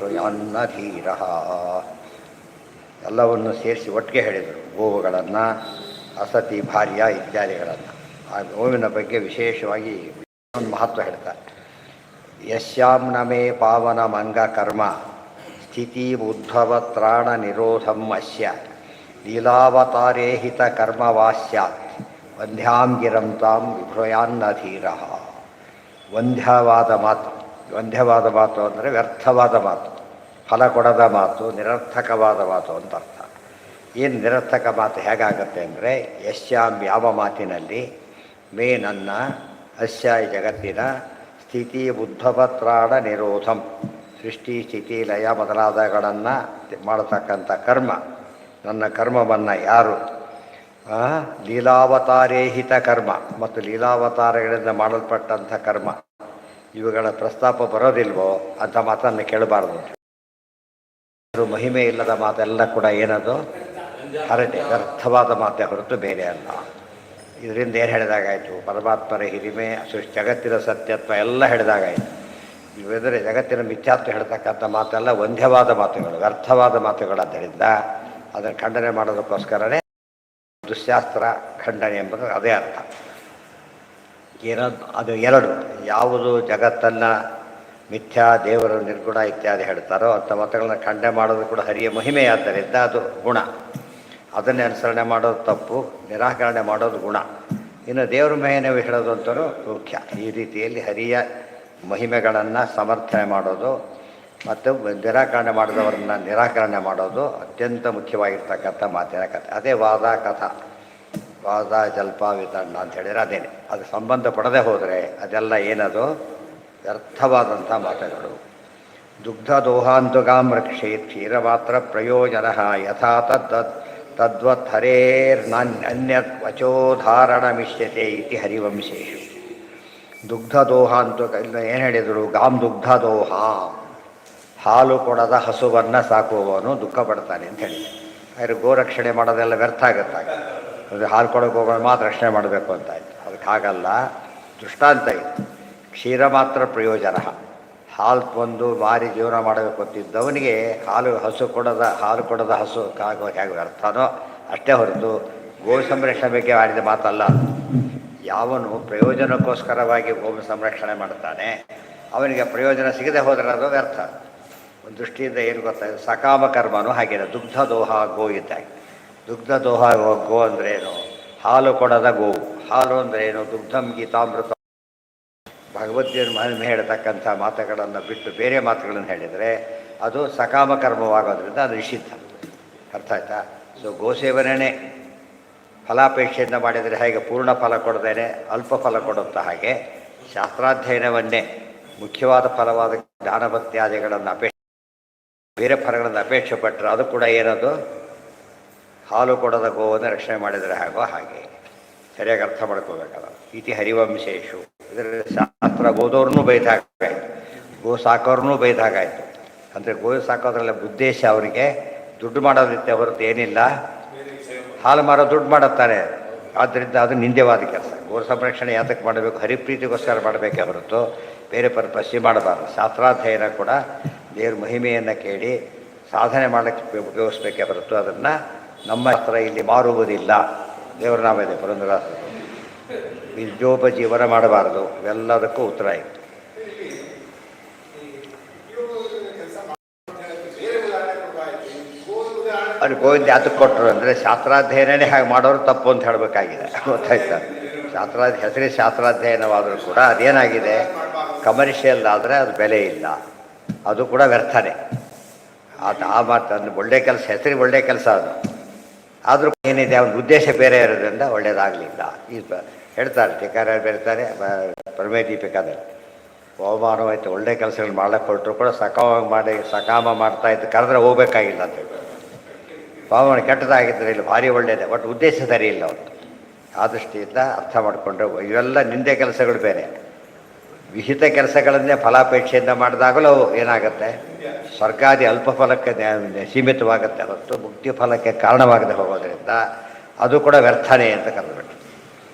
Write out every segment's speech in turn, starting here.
ವಿಭೃಯಾನ್ನ ಧೀರ. ಎಲ್ಲವನ್ನು ಸೇರಿಸಿ ಒಟ್ಟಿಗೆ ಹೇಳಿದರು. ಗೋವುಗಳನ್ನು, ಅಸತಿ, ಭಾರ್ಯ ಇತ್ಯಾದಿಗಳನ್ನು. ಆ ಗೋವಿನ ಬಗ್ಗೆ ವಿಶೇಷವಾಗಿ ಒಂದು ಮಹತ್ವ ಹೇಳ್ತಾರೆ. ಯಸ್ಯಾಂ ನಮೇ ಪಾವನ ಮಂಗ ಕರ್ಮ ಸ್ಥಿತಿ ಉದ್ಭವ ತ್ರಾಣ ನಿರೋಧಂ ಅಸ್ಯ ಲೀಲಾವತಾರೇ ಹಿತ ಕರ್ಮವಾಸ್ಯಾತ್ ವಂದ್ಯಾಂ ಗಿರಂ ತಾಂ ವಿಭೃಯಾನ್ನ ಧೀರ. ವಂದ್ಯವಾದ ಮಾತು. ವಂದ್ಯವಾದ ಮಾತು ಅಂದರೆ ವ್ಯರ್ಥವಾದ ಮಾತು, ಫಲ ಕೊಡದ ಮಾತು, ನಿರರ್ಥಕವಾದ ಮಾತು ಅಂತ ಅರ್ಥ. ಏನು ನಿರರ್ಥಕ ಮಾತು ಹೇಗಾಗುತ್ತೆ ಅಂದರೆ, ಯಶ್ಯಾಂ ಯಾವ ಮಾತಿನಲ್ಲಿ, ಮೇ ನನ್ನ, ಅಸ್ಯ ಜಗತ್ತಿನ, ಸ್ಥಿತಿ ಉದ್ಭವತ್ರಾಣ ನಿರೋಧಂ ಸೃಷ್ಟಿ ಸ್ಥಿತಿ ಲಯ ಮೊದಲಾದಗಳನ್ನು ಮಾಡತಕ್ಕಂಥ ಕರ್ಮ, ನನ್ನ ಕರ್ಮವನ್ನು ಯಾರು ಲೀಲಾವತಾರೇಹಿತ ಕರ್ಮ ಮತ್ತು ಲೀಲಾವತಾರಗಳಿಂದ ಮಾಡಲ್ಪಟ್ಟಂಥ ಕರ್ಮ ಇವುಗಳ ಪ್ರಸ್ತಾಪ ಬರೋದಿಲ್ವೋ ಅಂಥ ಮಾತನ್ನು ಕೇಳಬಾರ್ದು. ಮಹಿಮೆ ಇಲ್ಲದ ಮಾತೆಲ್ಲ ಕೂಡ ಏನದು ಹರಟೆ, ವ್ಯರ್ಥವಾದ ಮಾತೆ ಹೊರತು ಬೇರೆ ಅಲ್ಲ. ಇದರಿಂದ ಏನು ಹೇಳಿದಾಗಾಯಿತು? ಪರಮಾತ್ಮರ ಹಿರಿಮೆ, ಜಗತ್ತಿನ ಸತ್ಯತ್ವ ಎಲ್ಲ ಹೇಳಿದಾಗಾಯಿತು. ಇವೆಂದರೆ ಜಗತ್ತಿನ ಮಿಥ್ಯಾತ್ವ ಹೇಳ್ತಕ್ಕಂಥ ಮಾತೆಲ್ಲ ವಂದ್ಯವಾದ ಮಾತುಗಳು, ವ್ಯರ್ಥವಾದ ಮಾತುಗಳಾದ್ದರಿಂದ ಅದನ್ನು ಖಂಡನೆ ಮಾಡೋದಕ್ಕೋಸ್ಕರನೇ ದುಶ್ಯಾಸ್ತ್ರ ಖಂಡನೆ ಎಂಬುದು ಅದೇ ಅರ್ಥ. ಅದು ಎರಡು, ಯಾವುದು ಜಗತ್ತನ್ನು ಮಿಥ್ಯಾ, ದೇವರು ನಿರ್ಗುಣ ಇತ್ಯಾದಿ ಹೇಳ್ತಾರೋ ಅಂಥ ಮತಗಳನ್ನ ಖಂಡನೆ ಮಾಡೋದು ಕೂಡ ಹರಿಯ ಮಹಿಮೆಯಾದ್ದರಿಂದ ಅದು ಗುಣ. ಅದನ್ನೇ ಅನುಸರಣೆ ಮಾಡೋದು ತಪ್ಪು, ನಿರಾಕರಣೆ ಮಾಡೋದು ಗುಣ. ಇನ್ನು ದೇವರ ಮಹಿಮೆ ಹೇಳೋದು ಅಂತಲೂ ಮುಖ್ಯ. ಈ ರೀತಿಯಲ್ಲಿ ಹರಿಯ ಮಹಿಮೆಗಳನ್ನು ಸಮರ್ಥನೆ ಮಾಡೋದು ಮತ್ತು ನಿರಾಕರಣೆ ಮಾಡಿದವರನ್ನ ನಿರಾಕರಣೆ ಮಾಡೋದು ಅತ್ಯಂತ ಮುಖ್ಯವಾಗಿರ್ತಕ್ಕಂಥ ಮಾತಿನ ಕಥೆ. ಅದೇ ವಾದ ಕಥಾ, ವಾದ ಜಲ್ಪ ವಿತಣ್ಣ ಅಂತ ಹೇಳಿದರೆ ಅದೇನೆ. ಅದು ಸಂಬಂಧ ಪಡದೆ ಹೋದರೆ ಅದೆಲ್ಲ ಏನದು ವ್ಯರ್ಥವಾದಂಥ ಮಾತುಗಳು. ದುಗ್ಧ ದೋಹಾಂತುಗಾಂ ರಕ್ಷೇ ಕ್ಷೀರ ಮಾತ್ರ ಪ್ರಯೋಜನ ಯಥಾ ತದ್ವತ್ ಹರೇರ್ನಾನ್ಯತ್ ವಚೋಧಾರಣ ಮಿಷ್ಯತೆ ಇತಿ ಹರಿವಂಶೇಷು. ದುಗ್ಧ ದೋಹಾಂತು ಇಲ್ಲ ಏನು ಹೇಳಿದರು? ಗಾಂ ದುಗ್ಧ ದೋಹ, ಹಾಲು ಕೊಡದ ಹಸುವನ್ನು ಸಾಕುವವನು ದುಃಖ ಪಡ್ತಾನೆ ಅಂತ ಹೇಳಿ. ಆದರೆ ಗೋರಕ್ಷಣೆ ಮಾಡೋದೆಲ್ಲ ವ್ಯರ್ಥ ಆಗುತ್ತಾಗ. ಅದು ಹಾಲು ಕೊಡೋಕೆ ಹೋಗೋದು ಮಾತ್ರ ರಕ್ಷಣೆ ಮಾಡಬೇಕು ಅಂತ ಆಯಿತು. ಅದಕ್ಕೆ ಹಾಗಲ್ಲ, ದೃಷ್ಟಾಂತ ಇತ್ತು. ಕ್ಷೀರ ಮಾತ್ರ ಪ್ರಯೋಜನ, ಹಾಲು ಒಂದು ಮಾರಿ ಜೀವನ ಮಾಡಬೇಕು ಅಂತಿದ್ದವನಿಗೆ ಹಾಲು ಕೊಡದ ಹಸು ಕಾಗೋ ಹೇಗೆ ವ್ಯರ್ಥನೋ ಅಷ್ಟೇ ಹೊರತು ಗೋ ಸಂರಕ್ಷಣೆ ಬಗ್ಗೆ ಮಾಡಿದ ಮಾತಲ್ಲ. ಯಾವನು ಪ್ರಯೋಜನಕ್ಕೋಸ್ಕರವಾಗಿ ಗೋ ಸಂರಕ್ಷಣೆ ಮಾಡ್ತಾನೆ ಅವನಿಗೆ ಪ್ರಯೋಜನ ಸಿಗದೆ ಹೋದರೆ ಅದು ವ್ಯರ್ಥ. ಒಂದು ದೃಷ್ಟಿಯಿಂದ ಏನು ಗೊತ್ತಾಯಿತು? ಸಕಾಮ ಕರ್ಮನೂ ಹಾಗೇನೆ. ದುಗ್ಧ ದೋಹ ಗೋ ಇದ್ದಾಗೆ. ದುಗ್ಧ ದೋಹ ಗೋ ಅಂದ್ರೇನು? ಹಾಲು ಕೊಡದ ಗೋವು. ಹಾಲು ಅಂದ್ರೇನು? ದುಗ್ಧಂ ಗೀತಾಮೃತ. ಭಗವದ್ಗೀತೆ ಮಹಿಮೆ ಹೇಳ್ತಕ್ಕಂಥ ಮಾತುಗಳನ್ನು ಬಿಟ್ಟು ಬೇರೆ ಮಾತುಗಳನ್ನು ಹೇಳಿದರೆ ಅದು ಸಕಾಮ ಕರ್ಮವಾಗೋದ್ರಿಂದ ಅದು ನಿಷಿದ್ಧ. ಅರ್ಥ ಆಯ್ತಾ? ಸೊ ಗೋಸೇವನೆ ಫಲಾಪೇಕ್ಷೆಯಿಂದ ಮಾಡಿದರೆ ಹೇಗೆ ಪೂರ್ಣ ಫಲ ಕೊಡದೇನೆ ಅಲ್ಪ ಫಲ ಕೊಡುತ್ತಾ, ಹಾಗೆ ಶಾಸ್ತ್ರಾಧ್ಯಯನವನ್ನೇ ಮುಖ್ಯವಾದ ಫಲವಾದ ಜ್ಞಾನಭಕ್ತ್ಯಾದಿಗಳನ್ನು ಬೇರೆ ಫಲಗಳನ್ನು ಅಪೇಕ್ಷೆ ಪಟ್ಟರೆ ಅದು ಕೂಡ ಏನದು ಹಾಲು ಕೊಡದ ಗೋವನ್ನು ರಕ್ಷಣೆ ಮಾಡಿದರೆ ಹಾಗೆ ಸರಿಯಾಗಿ ಅರ್ಥ ಮಾಡ್ಕೋಬೇಕಲ್ಲ. ಇತಿ ಹರಿವಂಶೇಷು. ಇದರಲ್ಲಿ ಶಾಸ್ತ್ರ ಓದೋರ್ನೂ ಬೈದಾಗಾಯಿತು, ಗೋ ಸಾಕೋರ್ನೂ ಬೈದಾಗಾಯಿತು. ಅಂದರೆ ಗೋ ಸಾಕೋದ್ರಲ್ಲ ಉದ್ದೇಶ ಅವರಿಗೆ ದುಡ್ಡು ಮಾಡೋದಿತ್ತೆ ಹೊರತು ಏನಿಲ್ಲ, ಹಾಲು ಮಾರೋ ದುಡ್ಡು ಮಾಡುತ್ತಾರೆ. ಆದ್ದರಿಂದ ಅದು ನಿಂದ್ಯವಾದ ಕೆಲಸ. ಗೋ ಸಂರಕ್ಷಣೆ ಯಾತಕ್ಕೆ ಮಾಡಬೇಕು? ಹರಿಪ್ರೀತಿಗೋಸ್ಕರ ಮಾಡಬೇಕೇ ಹೊರತು ಬೇರೆ ಪರ್ಪಸ್ಸಿ ಮಾಡಬಾರ್ದು. ಶಾಸ್ತ್ರಾಧ್ಯಯನ ಕೂಡ ದೇವ್ರ ಮಹಿಮೆಯನ್ನು ಕೇಳಿ ಸಾಧನೆ ಮಾಡೋಕ್ಕೆ ಉಪಯೋಗಿಸ್ಬೇಕೇ ಹೊರತು ಅದನ್ನು ನಮ್ಮ ಹತ್ರ ಇಲ್ಲಿ ಮಾರುವುದಿಲ್ಲ. ದೇವರ ನಾಮ ಇದೆ ಪುರಂದರದಾಸ. ವಿದ್ಯೋಪಜೀವನ ಮಾಡಬಾರ್ದು. ಇವೆಲ್ಲದಕ್ಕೂ ಉತ್ತರ ಇದೆ. ಅದು ಗೋವಿಂದ ಯಾತಕ್ಕೆ ಕೊಟ್ಟರು ಅಂದರೆ ಶಾಸ್ತ್ರಾಧ್ಯಯನೇ ಹಾಗೆ ಮಾಡೋರು ತಪ್ಪು ಅಂತ ಹೇಳಬೇಕಾಗಿದೆ. ಗೊತ್ತಾಯ್ತಾ? ಹೆಸರೇ ಶಾಸ್ತ್ರಾಧ್ಯಯನವಾದರೂ ಕೂಡ ಅದೇನಾಗಿದೆ, ಕಮರ್ಷಿಯಲ್ ಆದರೆ ಅದು ಬೆಲೆ ಇಲ್ಲ, ಅದು ಕೂಡ ವ್ಯರ್ಥನೆ. ಆ ಮಾತು ಒಳ್ಳೆಯ ಕೆಲಸ, ಹೆಸರಿಗೆ ಒಳ್ಳೆಯ ಕೆಲಸ ಅದು. ಆದರೂ ಏನಿದೆ, ಅವನ ಉದ್ದೇಶ ಬೇರೆ ಇರೋದ್ರಿಂದ ಒಳ್ಳೆಯದಾಗಲಿಲ್ಲ. ಈ ಹೇಳ್ತಾರೆ ಟೀಕಾರ ಬೆರೀತಾರೆ ಪ್ರಮೇಯ ದೀಪಿಕಾದಲ್ಲಿ. ಅವಮಾನವಾಯಿತು, ಒಳ್ಳೆಯ ಕೆಲಸಗಳು ಮಾಡಕ್ಕೆ ಹೊರಟರು ಕೂಡ ಸಕಾಮ ಮಾಡ್ತಾಯಿತ್ತು, ಕರೆದ್ರೆ ಹೋಗ್ಬೇಕಾಗಿಲ್ಲ ಅಂತ ಹೇಳಿ. ಅವಮಾನ ಕೆಟ್ಟದಾಗಿದ್ದರೆ ಇಲ್ಲಿ ಭಾರಿ ಒಳ್ಳೆಯದೇ, ಬಟ್ ಉದ್ದೇಶ ಸರಿ ಇಲ್ಲ ಅವತ್ತು. ಆ ದೃಷ್ಟಿಯಿಂದ ಅರ್ಥ ಮಾಡಿಕೊಂಡ್ರೆ ಇವೆಲ್ಲ ನಿಂದೆ ಕೆಲಸಗಳು ಬೇರೆ. ವಿಹಿತ ಕೆಲಸಗಳನ್ನೇ ಫಲಾಪೇಕ್ಷೆಯಿಂದ ಮಾಡಿದಾಗಲೂ ಅವು ಏನಾಗುತ್ತೆ, ಸ್ವರ್ಗಾದಿ ಅಲ್ಪ ಫಲಕ್ಕೆ ಸೀಮಿತವಾಗುತ್ತೆ ಹೊರತು ಮುಕ್ತಿ ಫಲಕ್ಕೆ ಕಾರಣವಾಗದೆ ಹೋಗೋದ್ರಿಂದ ಅದು ಕೂಡ ವ್ಯರ್ಥನೆ ಅಂತ ಕರೆದುಬಿಟ್ಟು.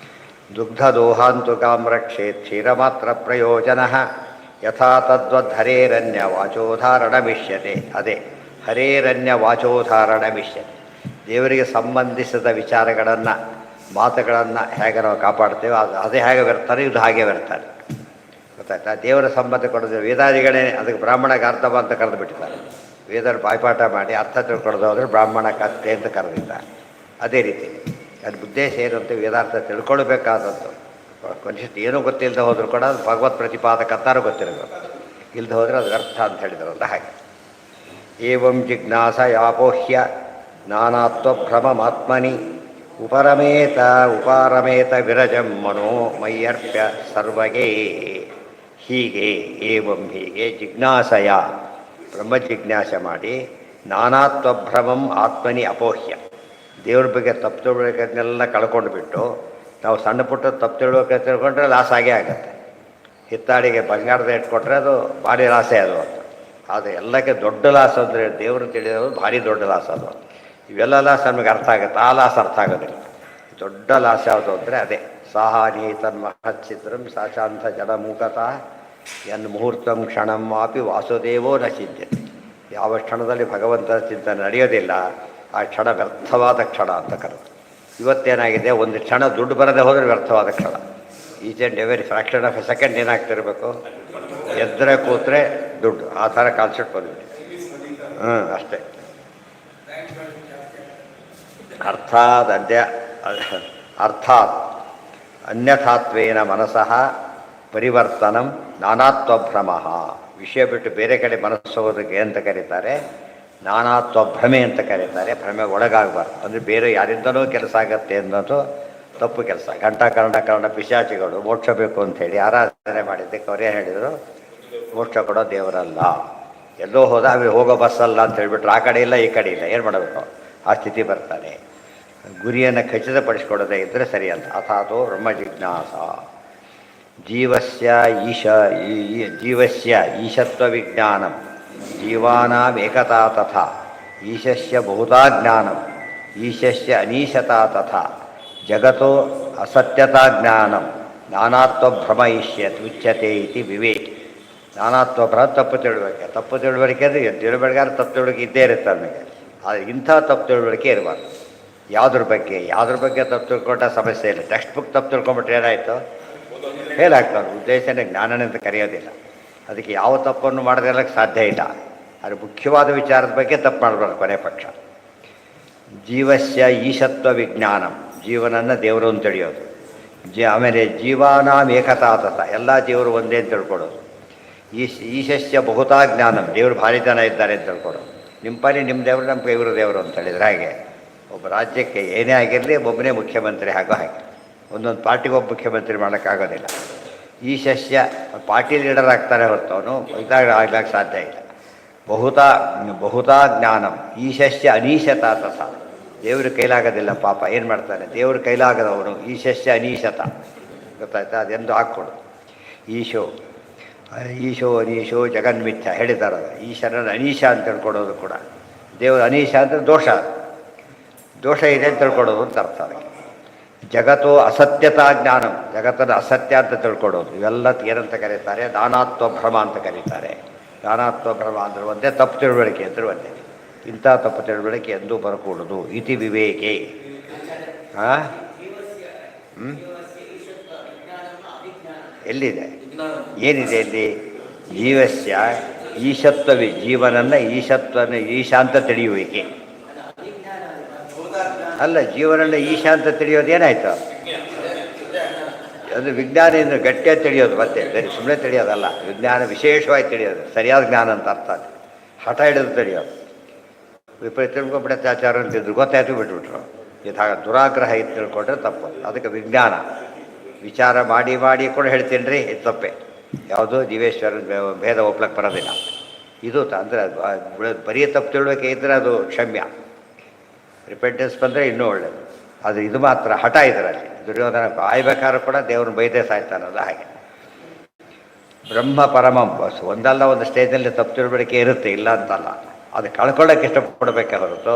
ದುಗ್ಧ ದೋಹಾಂತು ಕಾಮ್ರಕ್ಷೇ ಕ್ಷೀರ ಮಾತ್ರ ಪ್ರಯೋಜನ ಯಥಾ ತದ್ವದ್ ಹರೇರನ್ಯ ವಾಚೋಧಾರಣಮಿಷ್ಯತೆ. ಅದೇ ಹರೇರನ್ಯ ವಾಚೋಧಾರಣಮಿಷ್ಯತೆ. ದೇವರಿಗೆ ಸಂಬಂಧಿಸಿದ ವಿಚಾರಗಳನ್ನು ಮಾತುಗಳನ್ನು ಹೇಗೆ ನಾವು ಕಾಪಾಡ್ತೇವೆ ಅದೇ ಹೇಗೆ ಬರ್ತಾರೆ, ಇದು ಹಾಗೆ ಬರ್ತಾರೆ. ಗೊತ್ತಾಯ್ತಾ? ದೇವರ ಸಂಬಂಧ ಕೊಡೋದು ವೇದಾದಿಗಳೇ ಅದಕ್ಕೆ ಬ್ರಾಹ್ಮಣ ಗಾರ್ಧವ ಅಂತ ಕರೆದು ಬಿಟ್ಟಿದ್ದಾರೆ. ವೇದರ ಬಾಯ್ಪಾಠ ಮಾಡಿ ಅರ್ಥ ತಿಳ್ಕೊಡೋದು ಹೋದರೆ ಬ್ರಾಹ್ಮಣ ಕತ್ತೆ ಅಂತ ಕರೆದಿದ್ದಾರೆ. ಅದೇ ರೀತಿ ಅದ್ರ ಉದ್ದೇಶ ಏನು ಅಂತ ವೇದಾರ್ಥ ತಿಳ್ಕೊಳ್ಬೇಕಾದದ್ದು. ಕನಿಷ್ಠ ಏನೂ ಗೊತ್ತಿಲ್ಲದೆ ಹೋದರೂ ಕೂಡ ಅದು ಭಗವತ್ ಪ್ರತಿಪಾದಕತ್ತಾರು ಗೊತ್ತಿರಬೇಕು. ಇಲ್ಲದೆ ಹೋದರೆ ಅದು ವ್ಯರ್ಥ ಅಂತ ಹೇಳಿದ್ರಲ್ಲ ಹಾಗೆ. ಏವಂ ಜಿಜ್ಞಾಸ ಯಾಪೋಹ್ಯ ನಾನಾತ್ವಭ್ರಮಮಾತ್ಮನಿ ಉಪಾರಮೇತ ವಿರಜಂ ಮನೋ ಮಯ್ಯರ್ಪ್ಯ ಸರ್ವಗೇ. ಹೀಗೆ ಏವಂ ಹೀಗೆ ಜಿಜ್ಞಾಸಯ ಬ್ರಹ್ಮಜಿಜ್ಞಾಸೆ ಮಾಡಿ ನಾನಾತ್ವಭ್ರಮಂ ಆತ್ಮನಿ ಅಪೋಹ್ಯ ದೇವ್ರ ಬಗ್ಗೆ ತಪ್ಪು ತಿಳುವಳಿಕೆನೆಲ್ಲ ಕಳ್ಕೊಂಡು ಬಿಟ್ಟು ನಾವು ಸಣ್ಣ ಪುಟ್ಟ ತಪ್ಪು ತಿಳುವಳಿಕೆ ತಿಳ್ಕೊಂಡ್ರೆ ಲಾಸ್ ಆಗೇ ಆಗುತ್ತೆ. ಹಿತ್ತಾಡಿಗೆ ಬಂಗಾರದ ಇಟ್ಕೊಟ್ರೆ ಅದು ಭಾರಿ ಲಾಸೇ ಅದು ಅಂತ. ಆದರೆ ಎಲ್ಲಕ್ಕೆ ದೊಡ್ಡ ಲಾಸ್ ಅಂದರೆ ದೇವರು ತಿಳಿಯೋದು ಭಾರಿ ದೊಡ್ಡ ಲಾಸ್ ಅದು. ಇವೆಲ್ಲ ಲಾಸ್ ನಮಗೆ ಅರ್ಥ ಆಗುತ್ತೆ, ಆ ಲಾಸ್ ಅರ್ಥ ಆಗೋದಿಲ್ಲ. ದೊಡ್ಡ ಲಾಸ್ ಯಾವುದು ಅಂದರೆ ಅದೇ ಸಾಹಾನಿ ತನ್ಮಹಚ್ಚಿತ್ರಂ ಸಾಶಾಂತ ಜಡಮೂಕತಃ ಎನ್ ಮುಹೂರ್ತಂ ಕ್ಷಣಂ ಆಪಿ ವಾಸುದೇವೋ ನ ಚಿಂತ್ಯತೆ. ಯಾವ ಕ್ಷಣದಲ್ಲಿ ಭಗವಂತನ ಚಿಂತನೆ ನಡೆಯೋದಿಲ್ಲ ಆ ಕ್ಷಣ ವ್ಯರ್ಥವಾದ ಕ್ಷಣ ಅಂತ ಕರೆದು. ಇವತ್ತೇನಾಗಿದೆ, ಒಂದು ಕ್ಷಣ ದುಡ್ಡು ಬರದೆ ಹೋದರೆ ವ್ಯರ್ಥವಾದ ಕ್ಷಣ. Each and every fraction of a second ಏನಾಗ್ತಿರಬೇಕು, ಎದ್ದರೆ ಕೂತ್ರೆ ದುಡ್ಡು, ಆ ಥರ ಕಾನ್ಸೆಪ್ಟ್ ಬಂದಿದೆ. ಅಷ್ಟೇ. ಅರ್ಥಾತ್ ಅನ್ಯಥಾತ್ವೇನ ಮನಸಃ ಪರಿವರ್ತನಂ ನಾನಾತ್ವಭ್ರಮ. ವಿಷಯ ಬಿಟ್ಟು ಬೇರೆ ಕಡೆ ಮನಸ್ಸು ಹೋಗೋದಕ್ಕೆ ಅಂತ ಕರೀತಾರೆ, ನಾನಾತ್ವಭ್ರಮೆ ಅಂತ ಕರೀತಾರೆ. ಭ್ರಮೆ ಒಳಗಾಗಬಾರ್ದು ಅಂದರೆ ಬೇರೆ ಯಾರಿಂದನೂ ಕೆಲಸ ಆಗತ್ತೆ ಅನ್ನೋದು ತಪ್ಪು ಕೆಲಸ. ಕರ್ಣ ಪಿಶಾಚಿಗಳು ಮೋಕ್ಷ ಬೇಕು ಅಂಥೇಳಿ ಆರಾಧನೆ ಮಾಡಿದ್ದಕ್ಕೆ ಅವರೇನು ಹೇಳಿದರು, ಮೋಕ್ಷ ಕೊಡೋ ದೇವರಲ್ಲ, ಎಲ್ಲೋ ಹೋದ ಅವ್ರಿಗೆ ಹೋಗೋ ಬಸ್ಸಲ್ಲ ಅಂತ ಹೇಳಿಬಿಟ್ರೆ ಆ ಕಡೆ ಇಲ್ಲ ಈ ಕಡೆ ಇಲ್ಲ, ಏನು ಮಾಡಬೇಕು, ಆ ಸ್ಥಿತಿ ಬರ್ತಾನೆ. ಗುರಿಯನ್ನು ಖಚಿತಪಡಿಸ್ಕೊಡೋದೇ ಇದ್ದರೆ ಸರಿಯಲ್ಲ. ಅಥಾತೋ ಬ್ರಹ್ಮ ಜಿಜ್ಞಾಸ. ಜೀವಸ್ಯ ಈಶತ್ವ ವಿಜ್ಞಾನಂ ಜೀವಾನಾಂ ಏಕತಾ ತಥಾ ಈಶಸ್ಯ ಬಹುತಾ ಜ್ಞಾನಂ ಈಶಸ್ಯ ಅನೀಶತಾ ತಥಾ ಜಗತೋ ಅಸತ್ಯತಾ ಜ್ಞಾನಂ ನಾನಾತ್ವಭ್ರಮ ಉಚ್ಯತೆ ಇತಿ ವಿವೇಕ್. ನಾನಾತ್ವಭ್ರಮ ತಪ್ಪು ತಿಳುವಳಿಕೆ ಅಂದರೆ ತಿಳುವಳಿಕೆ ತಪ್ಪು ತಿಳುವಳಿಕೆ ಇದ್ದೇ ಇರುತ್ತೆ ನಮಗೆ. ಆದರೆ ಇಂಥ ತಪ್ಪು ತಿಳುವಳಿಕೆ ಇರಬಾರ್ದು. ಯಾವುದ್ರ ಬಗ್ಗೆ ತಪ್ಪು ತಿಳ್ಕೊಂಡ ಸಮಸ್ಯೆ ಇಲ್ಲ. ಟೆಕ್ಸ್ಟ್ ಬುಕ್ ತಪ್ಪು ತಿಳ್ಕೊಂಬಿಟ್ರೆ ಏನಾಯಿತು, ಫೇಲ್ ಆಗ್ತಾವೆ. ಉದ್ದೇಶನೇ ಜ್ಞಾನನೇ ಅಂತ ಕರೆಯೋದಿಲ್ಲ. ಅದಕ್ಕೆ ಯಾವ ತಪ್ಪನ್ನು ಮಾಡೋದಿಲ್ಲಕ್ಕೆ ಸಾಧ್ಯ ಇಲ್ಲ. ಆದರೆ ಮುಖ್ಯವಾದ ವಿಚಾರದ ಬಗ್ಗೆ ತಪ್ಪು ಮಾಡಬಾರ್ದು ಕೊನೆ ಪಕ್ಷ. ಜೀವಸ್ಯ ಈಶತ್ವ ವಿಜ್ಞಾನಂ, ಜೀವನನ್ನು ದೇವರು ಅಂತ ತಿಳಿಯೋದು. ಆಮೇಲೆ ಜೀವಾನಾಂ ಏಕತಾತತ, ಎಲ್ಲ ಜೀವರು ಒಂದೇ ಅಂತ ತಿಳ್ಕೊಡೋದು. ಈಶಸ್ಯ ಬಹುತಾ ಜ್ಞಾನಂ, ದೇವರು ಭಾರಿ ಜನ ಇದ್ದಾರೆ ಅಂತ ತಿಳ್ಕೊಡೋದು. ನಿಮ್ಮ ಪಾಲಿ ನಿಮ್ಮ ದೇವರು, ನಮ್ಮ ಇವರು ದೇವರು ಅಂತ ಹೇಳಿದ್ರೆ ಹಾಗೆ. ಒಬ್ಬ ರಾಜ್ಯಕ್ಕೆ ಏನೇ ಆಗಿರಲಿ ಒಬ್ಬನೇ ಮುಖ್ಯಮಂತ್ರಿ ಆಗೋ ಹಾಗೆ. ಒಂದೊಂದು ಪಾರ್ಟಿಗೆ ಒಬ್ಬ ಮುಖ್ಯಮಂತ್ರಿ ಮಾಡೋಕ್ಕಾಗೋದಿಲ್ಲ. ಈಶಸ್ಯ ಪಾರ್ಟಿ ಲೀಡರ್ ಆಗ್ತಾರೆ ಹೊರತು ಅವನು ಆಗ್ಲಿಕ್ಕೆ ಸಾಧ್ಯ ಇಲ್ಲ. ಬಹುತಾ ಜ್ಞಾನಂ ಈಶಸ್ಯ ಅನೀಶತ ತಥ, ದೇವ್ರ ಕೈಲಾಗೋದಿಲ್ಲ ಪಾಪ, ಏನು ಮಾಡ್ತಾನೆ, ದೇವ್ರ ಕೈಲಾಗದವನು ಈಶಸ್ಯ ಅನೀಶತ. ಗೊತ್ತಾಯ್ತಾ? ಅದೆಂದು ಹಾಕ್ಕೊಡು. ಈಶೋ ಅನೀಶೋ ಜಗನ್ಮಿಥ್ಯ ಹೇಳಿದ್ದಾರೆ. ಈಶ್ವರನ ಅನೀಶ ಅಂತ ತಿಳ್ಕೊಡೋದು ಕೂಡ, ದೇವರು ಅನೀಶ ಅಂದರೆ ದೋಷ ಇದೆ ಅಂತ ತಿಳ್ಕೊಡೋದು ಅಂತ ಅರ್ಥ. ಅದಕ್ಕೆ ಜಗತ್ತೋ ಅಸತ್ಯತಾ ಜ್ಞಾನಂ, ಜಗತ್ತನ್ನು ಅಸತ್ಯ ಅಂತ ತಿಳ್ಕೊಡೋದು. ಇವೆಲ್ಲ ಏನಂತ ಕರೀತಾರೆ, ನಾನಾತ್ವಭ್ರಮ ಅಂತ ಕರೀತಾರೆ. ನಾನಾತ್ವಭ್ರಮ ಅಂದ್ರೆ ಒಂದೇ, ತಪ್ಪು ತಿಳುವಳಿಕೆ ಅಂದ್ರೆ ಒಂದೇ. ಇಂಥ ತಪ್ಪು ತಿಳುವಳಿಕೆ ಎಂದೂ ಬರಕೂಡದು. ಇತಿ ವಿವೇಕೆ. ಎಲ್ಲಿದೆ, ಏನಿದೆ ಇಲ್ಲಿ? ಜೀವಸ್ಯ ಈಶತ್ವವಿ, ಜೀವನನ್ನು ಈಶಾ ಅಂತ ತಿಳಿಯುವಿಕೆ ಅಲ್ಲ. ಜೀವನನ್ನು ಈಶಾ ಅಂತ ತಿಳಿಯೋದು ಏನಾಯ್ತು, ಅದು ವಿಜ್ಞಾನದಿಂದ ಗಟ್ಟಿಯಾಗಿ ತಿಳಿಯೋದು. ಮತ್ತೆ ಸುಮ್ಮನೆ ತಿಳಿಯೋದಲ್ಲ, ವಿಜ್ಞಾನ ವಿಶೇಷವಾಗಿ ತಿಳಿಯೋದು, ಸರಿಯಾದ ಜ್ಞಾನ ಅಂತ ಅರ್ಥ. ಹಠ ಹಿಡಿದು ತಿಳಿಯೋದು. ವಿಪರೀತ ತಿಳ್ಕೊಂಡ್ಬಿಡುತ್ತೆ ಆಚಾರ ಅಂತಿದ್ರು, ಗೊತ್ತಾಯ್ತು ಬಿಟ್ಬಿಟ್ರು. ಇದು ದುರಾಗ್ರಹ ಇತ್ತು ತಿಳ್ಕೊಂಡ್ರೆ ತಪ್ಪು. ಅದಕ್ಕೆ ವಿಜ್ಞಾನ ವಿಚಾರ ಮಾಡಿ ಕೂಡ ಹೇಳ್ತೀನಿ ರೀ, ಇದು ತಪ್ಪೆ. ಯಾವುದೋ ಜೀವೇಶ್ವರನ ಭೇದ ಒಪ್ಲಕ್ಕೆ ಬರೋದಿಲ್ಲ. ಇದು ಅಂದರೆ ಬರೀ ತಪ್ಪು ತಿಳುವಳಿಕೆ ಇದ್ದರೆ ಅದು ಕ್ಷಮ್ಯ, ರಿಪೆಂಟೆನ್ಸ್ ಬಂದರೆ ಇನ್ನೂ ಒಳ್ಳೆಯದು. ಅದು ಇದು ಮಾತ್ರ ಹಠ ಇದರಲ್ಲಿ. ದುರ್ಯೋಧನ ಆಯ್ಬೇಕಾದ್ರೂ ಕೂಡ ದೇವ್ರನ್ನ ಬೈದೇ ಸಾಯ್ತಾನಲ್ಲ ಹಾಗೆ. ಬ್ರಹ್ಮ ಪರಮಂ, ಒಂದಲ್ಲ ಒಂದು ಸ್ಟೇಜಲ್ಲಿ ತಪ್ಪು ತಿಳುವಳಿಕೆ ಇರುತ್ತೆ, ಇಲ್ಲ ಅಂತಲ್ಲ. ಅದು ಕಳ್ಕೊಳ್ಳೋಕೆ ಇಷ್ಟಪಡಬೇಕೆ ಹೊರತು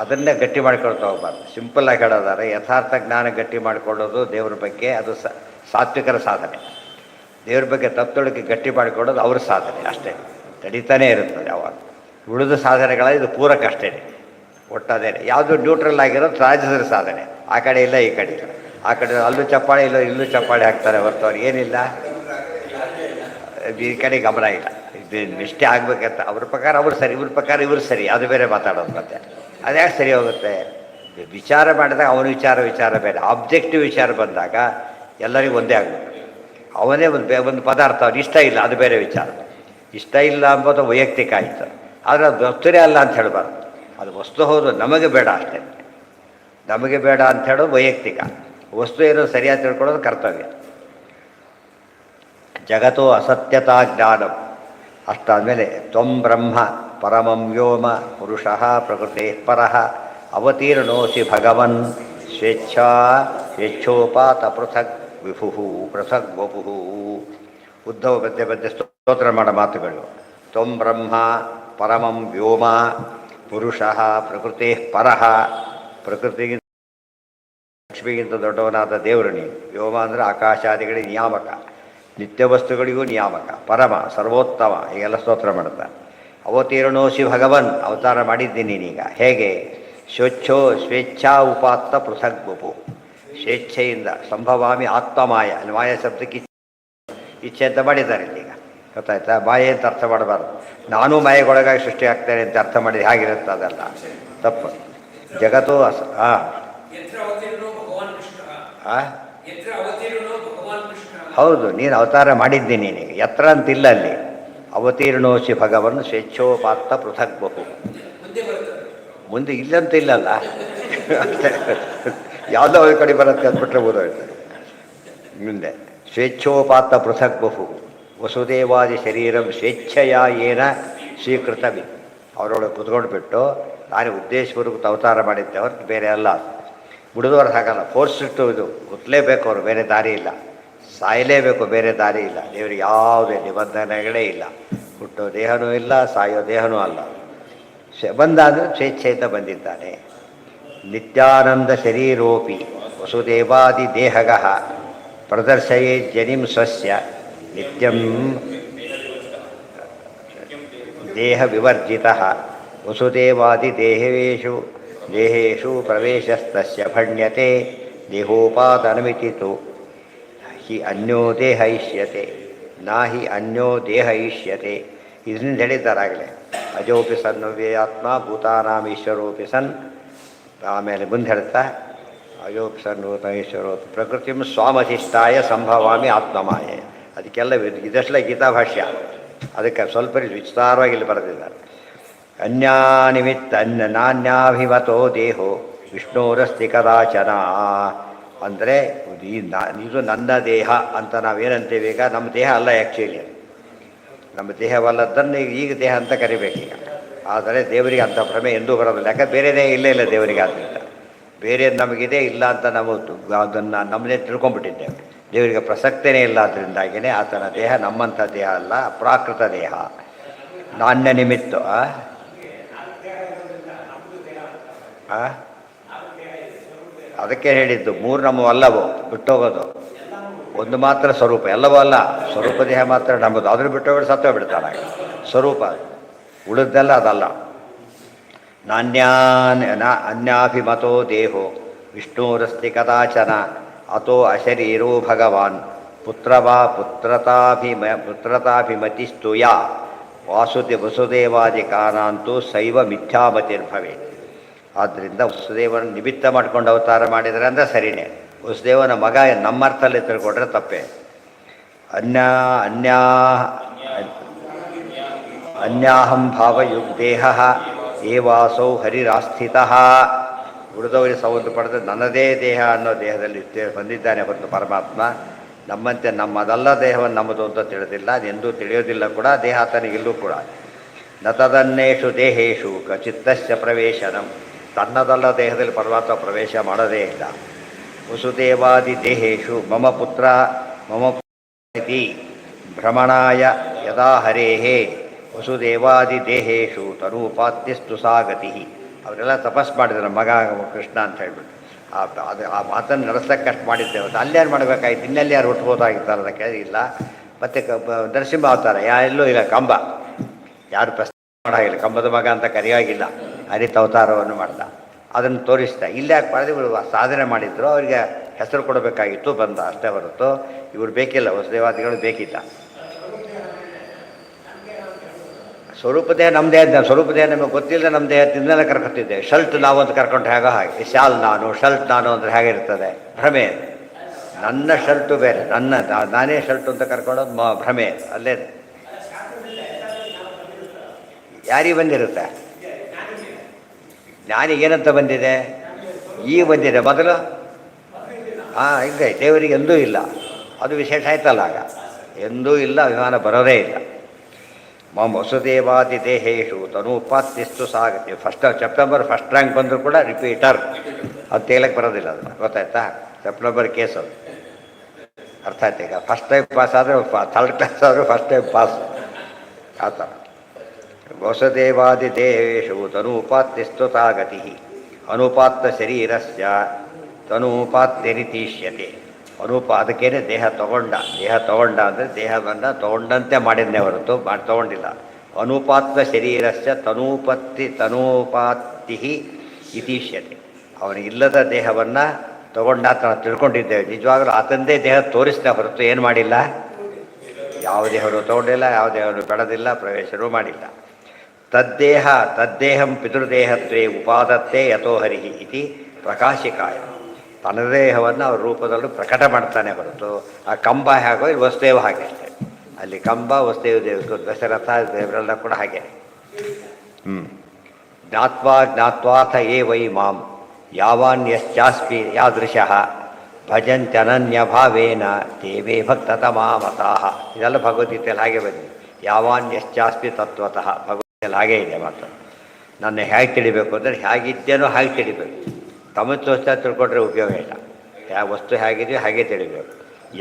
ಅದನ್ನೇ ಗಟ್ಟಿ ಮಾಡ್ಕೊಳ್ತಾ ಹೋಗ್ಬಾರ್ದು. ಸಿಂಪಲ್ಲಾಗಿ ಹೇಳೋದಾದ್ರೆ ಯಥಾರ್ಥ ಜ್ಞಾನ ಗಟ್ಟಿ ಮಾಡಿಕೊಳ್ಳೋದು ದೇವ್ರ ಬಗ್ಗೆ, ಅದು ಸಾತ್ವಿಕರ ಸಾಧನೆ. ದೇವ್ರ ಬಗ್ಗೆ ತಪ್ಪುಗಳಿಗೆ ಗಟ್ಟಿ ಮಾಡಿಕೊಡೋದು ಅವ್ರ ಸಾಧನೆ ಅಷ್ಟೇ, ನಡೀತಾನೇ ಇರುತ್ತದೆ ಯಾವಾಗ. ಉಳಿದ ಸಾಧನೆಗಳ ಇದು ಪೂರಕ ಅಷ್ಟೇ, ಒಟ್ಟದೇನೆ. ಯಾವುದು ನ್ಯೂಟ್ರಲ್ ಆಗಿರೋದು ರಾಜಸರ ಸಾಧನೆ, ಆ ಕಡೆ ಇಲ್ಲ ಈ ಕಡೆ ಇಲ್ಲ, ಆ ಕಡೆ ಅಲ್ಲೂ ಚಪ್ಪಾಳೆ ಇಲ್ಲ ಇಲ್ಲೂ ಚಪ್ಪಾಳೆ ಹಾಕ್ತಾರೆ ಹೊರತು ಅವ್ರು ಏನಿಲ್ಲ, ಈ ಕಡೆ ಗಮನ ಇಲ್ಲ. ಇದು ನಿಷ್ಠೆ ಆಗ್ಬೇಕಂತ ಅವ್ರ ಪ್ರಕಾರ ಅವ್ರು ಸರಿ, ಇವ್ರ ಪ್ರಕಾರ ಇವ್ರು ಸರಿ, ಅದು ಬೇರೆ ಮಾತಾಡೋದು. ಮತ್ತೆ ಅದ್ಯಾಕೆ ಸರಿ ಹೋಗುತ್ತೆ? ವಿಚಾರ ಮಾಡಿದಾಗ ಅವನ ವಿಚಾರ ಬೇರೆ, ಆಬ್ಜೆಕ್ಟಿವ್ ವಿಚಾರ ಬಂದಾಗ ಎಲ್ಲರಿಗೂ ಒಂದೇ ಆಗಬೇಕು. ಅವನೇ ಒಂದು ಪದಾರ್ಥ ಅವ್ನು ಇಷ್ಟ ಇಲ್ಲ, ಅದು ಬೇರೆ ವಿಚಾರ. ಇಷ್ಟ ಇಲ್ಲ ಅಂಬೋದು ವೈಯಕ್ತಿಕ ಆಯಿತು, ಆದರೆ ಅದು ವಸ್ತುರೇ ಅಲ್ಲ ಅಂತ ಹೇಳಬಾರ್ದು. ಅದು ವಸ್ತು ಹೌದು, ನಮಗೆ ಬೇಡ ಅಷ್ಟೇ. ನಮಗೆ ಬೇಡ ಅಂತ ಹೇಳೋದು ವೈಯಕ್ತಿಕ, ವಸ್ತು ಏನೋ ಸರಿಯಾಗಿ ತಿಳ್ಕೊಳ್ಳೋದು ಕರ್ತವ್ಯ. ಜಗತ್ತೋ ಅಸತ್ಯತಾ ಜ್ಞಾನಂ ಅಷ್ಟಾದಮೇಲೆ ತ್ವಂ ಬ್ರಹ್ಮ ಪರಮಂ ವ್ಯೋಮ ಪುರುಷಃ ಪ್ರಕೃತಿ ಪರಃ ಅವತೀರ್ಣೋಸಿ ಭಗವನ್ ಸ್ವೇಚ್ಛಾ ಸ್ವೇಚ್ಛೋಪಾತ ಪೃಥಕ್ ವಿಭು ಪೃಥಕ್ ವಪು. ಉದ್ಧವ ಮಧ್ಯೆ ಸ್ತೋತ್ರ ಮಾಡೋ ಮಾತುಗಳು. ತ್ವಂ ಬ್ರಹ್ಮ ಪರಮಂ ವ್ಯೋಮ ಪುರುಷಃ ಪ್ರಕೃತಿ ಪರಃ, ಪ್ರಕೃತಿಗಿಂತ ಲಕ್ಷ್ಮಿಗಿಂತ ದೊಡ್ಡವನಾದ ದೇವರು ನೀನು. ವ್ಯೋಮ ಅಂದರೆ ಆಕಾಶಾದಿಗಳಿಗೆ ನಿಯಾಮಕ, ನಿತ್ಯ ವಸ್ತುಗಳಿಗೂ ನಿಯಾಮಕ, ಪರಮ ಸರ್ವೋತ್ತಮ, ಹೀಗೆಲ್ಲ ಸ್ತೋತ್ರ ಮಾಡ್ತಾನೆ. ಅವತೀರ್ಣೋಸಿ ಭಗವನ್, ಅವತಾರ ಮಾಡಿದ್ದೀನಿ ನೀನೀಗ. ಹೇಗೆ? ಸ್ವೇಚ್ಛಾ ಉಪಾತ್ತ ಪೃಥಕ್ ವಪು, ಸ್ವೇಚ್ಛೆಯಿಂದ ಸಂಭವಾಮಿ ಆತ್ಮಮಾಯ. ಅಲ್ಲಿ ಮಾಯ ಶಬ್ದಕ್ಕೆ ಇಚ್ಛೆ ಅಂತ ಮಾಡಿದ್ದಾರೆ ಇಲ್ಲಿಗ, ಗೊತ್ತಾಯ್ತಾ? ಮಾಯೆ ಅಂತ ಅರ್ಥ ಮಾಡಬಾರ್ದು. ನಾನೂ ಮಾಯೆಗೊಳಗಾಗಿ ಸೃಷ್ಟಿ ಆಗ್ತೇನೆ ಅಂತ ಅರ್ಥ ಮಾಡಿದ್ರೆ ಹೇಗಿರುತ್ತೆ, ಅದೆಲ್ಲ ತಪ್ಪು. ಜಗತ್ತು ಹೌದು, ನೀನು ಅವತಾರ ಮಾಡಿದ್ದೀನಿ ನೀನೀಗ. ಎತ್ರ ಅಂತಿಲ್ಲ ಅಲ್ಲಿ, ಅವತೀರ್ಣೋಸಿ ಭಗವನ್ ಸ್ವೇಚ್ಛೋಪಾತ್ತ ಪೃಥಕ್ ಬಹು. ಮುಂದೆ ಇಲ್ಲಂತ ಇಲ್ಲಲ್ಲ, ಯಾವುದೋ ಒಂದು ಕಡೆ ಬರುತ್ತೆ ಅಂದ್ಬಿಟ್ರೆ ಓದೋಳ್ತಾರೆ. ಮುಂದೆ ಸ್ವೇಚ್ಛೋಪಾತ್ತ ಪೃಥಕ್ ಬಹು ವಸುದೇವಾದಿ ಶರೀರಂ ಸ್ವೇಚ್ಛೆಯ ಏನ ಸ್ವೀಕೃತವಿ. ಅವರೊಳಗೆ ಕುತ್ಕೊಂಡು ಬಿಟ್ಟು ನಾನು ಉದ್ದೇಶಪೂರ್ವಕ ಅವತಾರ ಮಾಡಿದ್ದೆ ಹೊರತು ಬೇರೆ ಅಲ್ಲ. ಬಿಡಿದವ್ರು ಹಾಗಲ್ಲ, ಫೋರ್ಸ್ ಇಟ್ಟು ಇದು ಗೊತ್ತಲೇಬೇಕು, ಅವರು ಬೇರೆ ದಾರಿ ಇಲ್ಲ, ಸಾಯಲೇಬೇಕು, ಬೇರೆ ದಾರಿ ಇಲ್ಲ. ದೇವರಿಗೆ ಯಾವುದೇ ನಿಬಂಧನೆಗಳೇ ಇಲ್ಲ. ಹುಟ್ಟೋ ದೇಹನೂ ಇಲ್ಲ, ಸಾಯೋ ದೇಹನೂ ಅಲ್ಲ. ಬಂದಾದರೂ ಸ್ವೇಚ್ಛೆಯಿಂದ ಬಂದಿದ್ದಾನೆ. ನಿತ್ಯಾನಂದ ಶರೀರೋಪಿ ವಸುದೇವಾದಿ ದೇಹಗಃ ಪ್ರದರ್ಶಯೇ ಜನಿಂ ಸ್ವಸ್ಯ ನಿತ್ಯಂ ದೇಹ ವಿವರ್ಜಿತಃ ವಸುದೇವಾದಿ ದೇಹೇಶು ಪ್ರವೇಶಸ್ತಸ್ಯ ಭಣ್ಯತೆ ದೇಹೋಪಾದನಮಿತಿ ತು ಹಿ ಅನ್ಯೋ ದೇಹಯಿಷ್ಯತೆ ನಾಹಿ ಅನ್ಯೋ ದೇಹಯಿಷ್ಯತೆ. ಇದರಿಂದ ಹೇಳಿದ್ದಾರಾಗಲೇ. ಅಜೋಪಿ ಸನ್ನವ್ಯಯಾತ್ಮ ಭೂತಾನಾಂ ಈಶ್ವರೋಪಿ ಸನ್. ಆಮೇಲೆ ಮುಂದೆ ಹೇಳ್ತಾ ಅಯೋಪಿ ಸನ್ನೂತ ಈಶ್ವರೋಪಿ ಪ್ರಕೃತಿಂ ಸ್ವಾಮಧಿಷ್ಠಾಯ ಸಂಭವಾಮಿ ಆತ್ಮಮಾಯೆ. ಅದಕ್ಕೆಲ್ಲ ಇದೆಲ್ಲ ಗೀತಾಭಾಷ್ಯ, ಅದಕ್ಕೆ ಸ್ವಲ್ಪ ವಿಸ್ತಾರವಾಗಿ ಇಲ್ಲಿ ಬರೆದಿದ್ದಾರೆ. ನಾನ್ಯಾಭಿಮತೋ ದೇಹೋ ವಿಷ್ಣೋರಸ್ತಿ ಕದಾಚನ ಅಂದರೆ ಇದು ನನ್ನ ದೇಹ ಅಂತ ನಾವೇನಂತೀವಿ. ಈಗ ನಮ್ಮ ದೇಹ ಅಲ್ಲ, ಆ್ಯಕ್ಚುಲಿ ನಮ್ಮ ದೇಹವಲ್ಲದನ್ನು ಈಗ ದೇಹ ಅಂತ ಕರಿಬೇಕೀಗ. ಆದರೆ ದೇವರಿಗೆ ಅಂಥ ಭ್ರಮೆ ಎಂದೂ ಬರೋದಿಲ್ಲ. ಯಾಕೆ ಬೇರೆದೇ ಇಲ್ಲೇ ಇಲ್ಲ ದೇವರಿಗೆ. ಆದ್ದರಿಂದ ಬೇರೆ ನಮಗಿದೆ ಇಲ್ಲ ಅಂತ ನಾವು ಅದನ್ನು ನಮ್ಮದೇ ತಿಳ್ಕೊಂಡ್ಬಿಟ್ಟಿದ್ದೇವೆ. ದೇವರಿಗೆ ಪ್ರಸಕ್ತನೇ ಇಲ್ಲ. ಅದರಿಂದಾಗಿಯೇ ಆತನ ದೇಹ ನಮ್ಮಂಥ ದೇಹ ಅಲ್ಲ, ಪ್ರಾಕೃತ ದೇಹ, ನಾಣ್ಯ ನಿಮಿತ್ತ. ಅದಕ್ಕೆ ಹೇಳಿದ್ದು ಮೂರು ನಮ್ಮವಲ್ಲವು, ಬಿಟ್ಟೋಗೋದು ಒಂದು ಮಾತ್ರ ಸ್ವರೂಪ, ಎಲ್ಲವೂ ಅಲ್ಲ. ಸ್ವರೂಪ ದೇಹ ಮಾತ್ರ ನಮ್ಮದು, ಅದ್ರ ಬಿಟ್ಟೋಗ್ಬಿಟ್ಟು ಸತ್ತೋ ಬಿಡ್ತಾನೆ ಸ್ವರೂಪ. ಉಳಿದೆಲ್ಲ ಅದಲ್ಲ. ಅನ್ಯಾಭಿಮತೋ ದೇಹೋ ವಿಷ್ಣುರಸ್ತಿ ಕದಾಚನ ಅಥೋ ಅಶರೀರೋ ಭಗವಾನ್ ಪುತ್ರತಾಭಿಮತಿಸ್ತು ಯಾ ವಸುದೇವಾದಿ ಕಾರಣಂತೂ ಶೈವ ಮಿಥ್ಯಾಮತಿರ್ಭವೆ. ಆದ್ದರಿಂದ ವಸುದೇವನ ನಿಮಿತ್ತ ಮಾಡ್ಕೊಂಡು ಅವತಾರ ಮಾಡಿದರೆ ಅಂದರೆ ಸರಿಯೇ. ವಸುದೇವನ ಮಗ ನಮ್ಮರ್ಥಲ್ಲಿ ತಿಳ್ಕೊಂಡ್ರೆ ತಪ್ಪೆ. ಅನ್ಯಾಹಂ ಭಾವಯುಗ್ದೇಹ ಏವಾಸೌ ಹರಿರಾಸ್ಥಿತಃ. ಉಳಿದವರಿಗೆ ಸೌಂದು ಪಡೆದ ನನ್ನದೇ ದೇಹ ಅನ್ನೋ ದೇಹದಲ್ಲಿ ಬಂದಿದ್ದಾನೆ ಹೊರತು ಪರಮಾತ್ಮ ನಮ್ಮಂತೆ ನಮ್ಮದಲ್ಲ ದೇಹವನ್ನು ನಮ್ಮದು ಅಂತ ತಿಳಿದಿಲ್ಲ, ಅದೆಂದೂ ತಿಳಿಯೋದಿಲ್ಲ ಕೂಡ. ದೇಹ ತನಗಿಲ್ಲೂ ಕೂಡ ನ ತದನ್ನೇಷು ದೇಹೇಶು ಕಚಿತ್ತಸ್ಯ ಪ್ರವೇಶನಂ. ತನ್ನದಲ್ಲ ದೇಹದಲ್ಲಿ ಪರಮಾತ್ಮ ಪ್ರವೇಶ ಮಾಡೋದೇ ಇಲ್ಲ. ವಸುದೇವಾದಿ ದೇಹೇಶು ಮಮ ಪುತ್ರ ಇತಿ ಭ್ರಮಣಾಯ ಯದಾ ಹರೇಹೇ ವಸುದೇವಾದಿ ದೇಹೇಶು ತನೂಪಾತ್ಯಸ್ತು ಸಾ ಗತಿ. ಅವರೆಲ್ಲ ತಪಸ್ ಮಾಡಿದ್ರು ಮಗ ಕೃಷ್ಣ ಅಂತ ಹೇಳ್ಬಿಟ್ಟು. ಆ ಮಾತನ್ನು ನಡೆಸೋಕ್ಕೆ ಕಷ್ಟ ಮಾಡಿದ್ದೇವೆ. ಅಲ್ಲೇನು ಮಾಡಬೇಕಾಯ್ತು, ಇನ್ನೆಲ್ಲಿ ಯಾರು ಹುಟ್ಬೋದಾಗಿತ್ತಲ್ಲ, ಅದಕ್ಕೆ ಇಲ್ಲ. ಮತ್ತು ನರಸಿಂಹ ಅವತಾರ ಎಲ್ಲೂ ಇಲ್ಲ, ಕಂಬ ಯಾರು ಪ್ರಶ್ನೆ ಮಾಡೋಂಗಿಲ್ಲ, ಕಂಬದ ಮಗ ಅಂತ ಕರೆಯೋಗಿಲ್ಲ, ಹರಿತ ಅವತಾರವನ್ನು ಮಾಡ್ದ, ಅದನ್ನು ತೋರಿಸ್ತಾ. ಇಲ್ಲಿ ಯಾಕೆ ಮಾಡಿದ್ರೆ ಇವರು ಸಾಧನೆ ಮಾಡಿದ್ರು, ಅವರಿಗೆ ಹೆಸರು ಕೊಡಬೇಕಾಗಿತ್ತು, ಬಂದ ಅಷ್ಟೇ ಹೊರತು ಇವರು ಬೇಕಿಲ್ಲ, ವಸುದೇವಾದಿಗಳು ಬೇಕಿಲ್ಲ. ಸ್ವರೂಪದೇ ನಮ್ಮದೇ ಅಂತ, ಸ್ವರೂಪದೇ ನಮಗೆ ಗೊತ್ತಿಲ್ಲದೆ ನಮ್ಮ ದೇಹದಿಂದಲೇ ಕರ್ಕೊತಿದ್ದೆ. ಶಲ್ಟ್ ನಾವು ಅಂತ ಕರ್ಕೊಂಡು ಹೇಗೋ ಹಾಗೆ, ಶಾಲ್ ನಾನು ಶಲ್ಟ್ ನಾನು ಅಂದರೆ ಹೇಗಿರ್ತದೆ, ಭ್ರಮೆ. ನನ್ನ ಶರ್ಟು ಬೇರೆ, ನಾನೇ ಶರ್ಟು ಅಂತ ಕರ್ಕೊಳ್ಳೋದು ಭ್ರಮೆ. ಅಲ್ಲೇ ಯಾರಿಗೆ ಬಂದಿರುತ್ತೆ? ಜ್ಞಾನಿಗೇನಂತ ಬಂದಿದೆ? ಈಗ ಬಂದಿದೆ, ಮೊದಲು ಈಗ ದೇವರಿಗೆ ಎಂದೂ ಇಲ್ಲ, ಅದು ವಿಶೇಷ ಆಯ್ತಲ್ಲ. ಆಗ ಎಂದೂ ಇಲ್ಲ, ಅಭಿಮಾನ ಬರೋದೇ ಇಲ್ಲ. ಮಮ ವಸುದೇವಾದಿ ದೇಹೇಶು ತನೂಪಾತಿಸ್ತು ಸಾಗತಿ. ಸೆಪ್ಟೆಂಬರ್ ಫಸ್ಟ್ ರ್ಯಾಂಕ್ ಬಂದರೂ ಕೂಡ ರಿಪೀಟರ್ ಅದು ತೇಲಕ್ಕೆ ಬರೋದಿಲ್ಲ, ಅದನ್ನು ಗೊತ್ತಾಯ್ತಾ? ಸೆಪ್ಟೆಂಬರ್ ಕೇಸ್ ಅದು ಅರ್ಥ ಆಯ್ತು. ಈಗ ಫಸ್ಟ್ ಟೈಮ್ ಪಾಸ್ ಆದರೆ ಥರ್ಡ್ ಕ್ಲಾಸ್ ಆದರೂ ಫಸ್ಟ್ ಟೈಮ್ ಪಾಸ್ ಆ ಥರ. ವಸುದೇವಾದಿ ದೇಹೇಶು ತನೂಪಾತಿಸ್ತು ಸಾಗತಿ ಅನುಪಾತ್ತ ಶರೀರಸ್ಯ ತನೂಪಾತ್ಯರಿತೀಶ್ಯತೆ. ಅದಕ್ಕೇನೆ ದೇಹ ತಗೊಂಡ ಅಂದರೆ ದೇಹವನ್ನು ತಗೊಂಡಂತೆ ಮಾಡಿದ್ನೇ ಹೊರತು ತಗೊಂಡಿಲ್ಲ. ಅನುಪಾತ್ತ ಶರೀರಸ್ಯ ತನೂಪಾತಿ ಇತೀಶ್ಯತೆ. ಅವನಿಗಿಲ್ಲದ ದೇಹವನ್ನು ತಗೊಂಡ ನಾವು ತಿಳ್ಕೊಂಡಿದ್ದೇವೆ. ನಿಜವಾಗಲೂ ಆತಂದೇ ದೇಹ ತೋರಿಸಿದ ಹೊರತು ಏನು ಮಾಡಿಲ್ಲ, ಯಾವ ದೇಹರು ತಗೊಂಡಿಲ್ಲ, ಯಾವ ದೇಹರು ಬೆಳೆದಿಲ್ಲ, ಪ್ರವೇಶನೂ ಮಾಡಿಲ್ಲ. ತದ್ದೇಹಂ ಪಿತೃದೇಹತ್ವೇ ಉಪಾದತ್ತೆ ಯಥೋ ಹರಿಹಿ ಇತಿ ಪ್ರಕಾಶಿಕಾಯ. ತನ್ನ ದೇಹವನ್ನು ಅವ್ರ ರೂಪದಲ್ಲೂ ಪ್ರಕಟ ಮಾಡ್ತಾನೆ ಹೊರತು ಆ ಕಂಬ ಹೇಗೋ ಇಲ್ಲಿ ವಸುದೇವ ಹಾಗೆ ಅಷ್ಟೇ. ಅಲ್ಲಿ ಕಂಬ ವಸುದೇವ ದೇವ ದಶರಥ ದೇವರೆಲ್ಲ ಕೂಡ ಹಾಗೆ. ಜ್ಞಾತ್ವಾಥ ಏ ವೈ ಮಾಂ ಯಾವಾನ್ಯಶ್ಚಾಸ್ಮಿ ಯಾದೃಶಃ ಭಜಂತ್ಯನನ್ಯ ಭಾವೇನ ದೇವೇ ಭಕ್ತತಮಾಮತಾಃ. ಇದೆಲ್ಲ ಭಗವದ್ಗೀತೆಯಲ್ಲಿ ಹಾಗೆ ಬಂದಿದೆ. ಯಾವಾನ್ಯಶ್ಚಾಸ್ಮಿ ತತ್ವತಃ ಭಗವದ್ಗೀತೆಯಲ್ಲಿ ಹಾಗೇ ಇದೆ ಮಾತು. ನನ್ನ ಹೇಗೆ ತಿಳಿಬೇಕು ಅಂದರೆ ಹೇಗಿದ್ದೇನೋ ಹಾಗೆ ತಿಳಿಬೇಕು. ತಮತ್ವಸ್ಥ ತಿಳ್ಕೊಂಡ್ರೆ ಉಪಯೋಗ ಇಲ್ಲ. ಯಾವ ವಸ್ತು ಹೇಗಿದೆಯೋ ಹಾಗೆ ತಿಳಿಬೇಕು.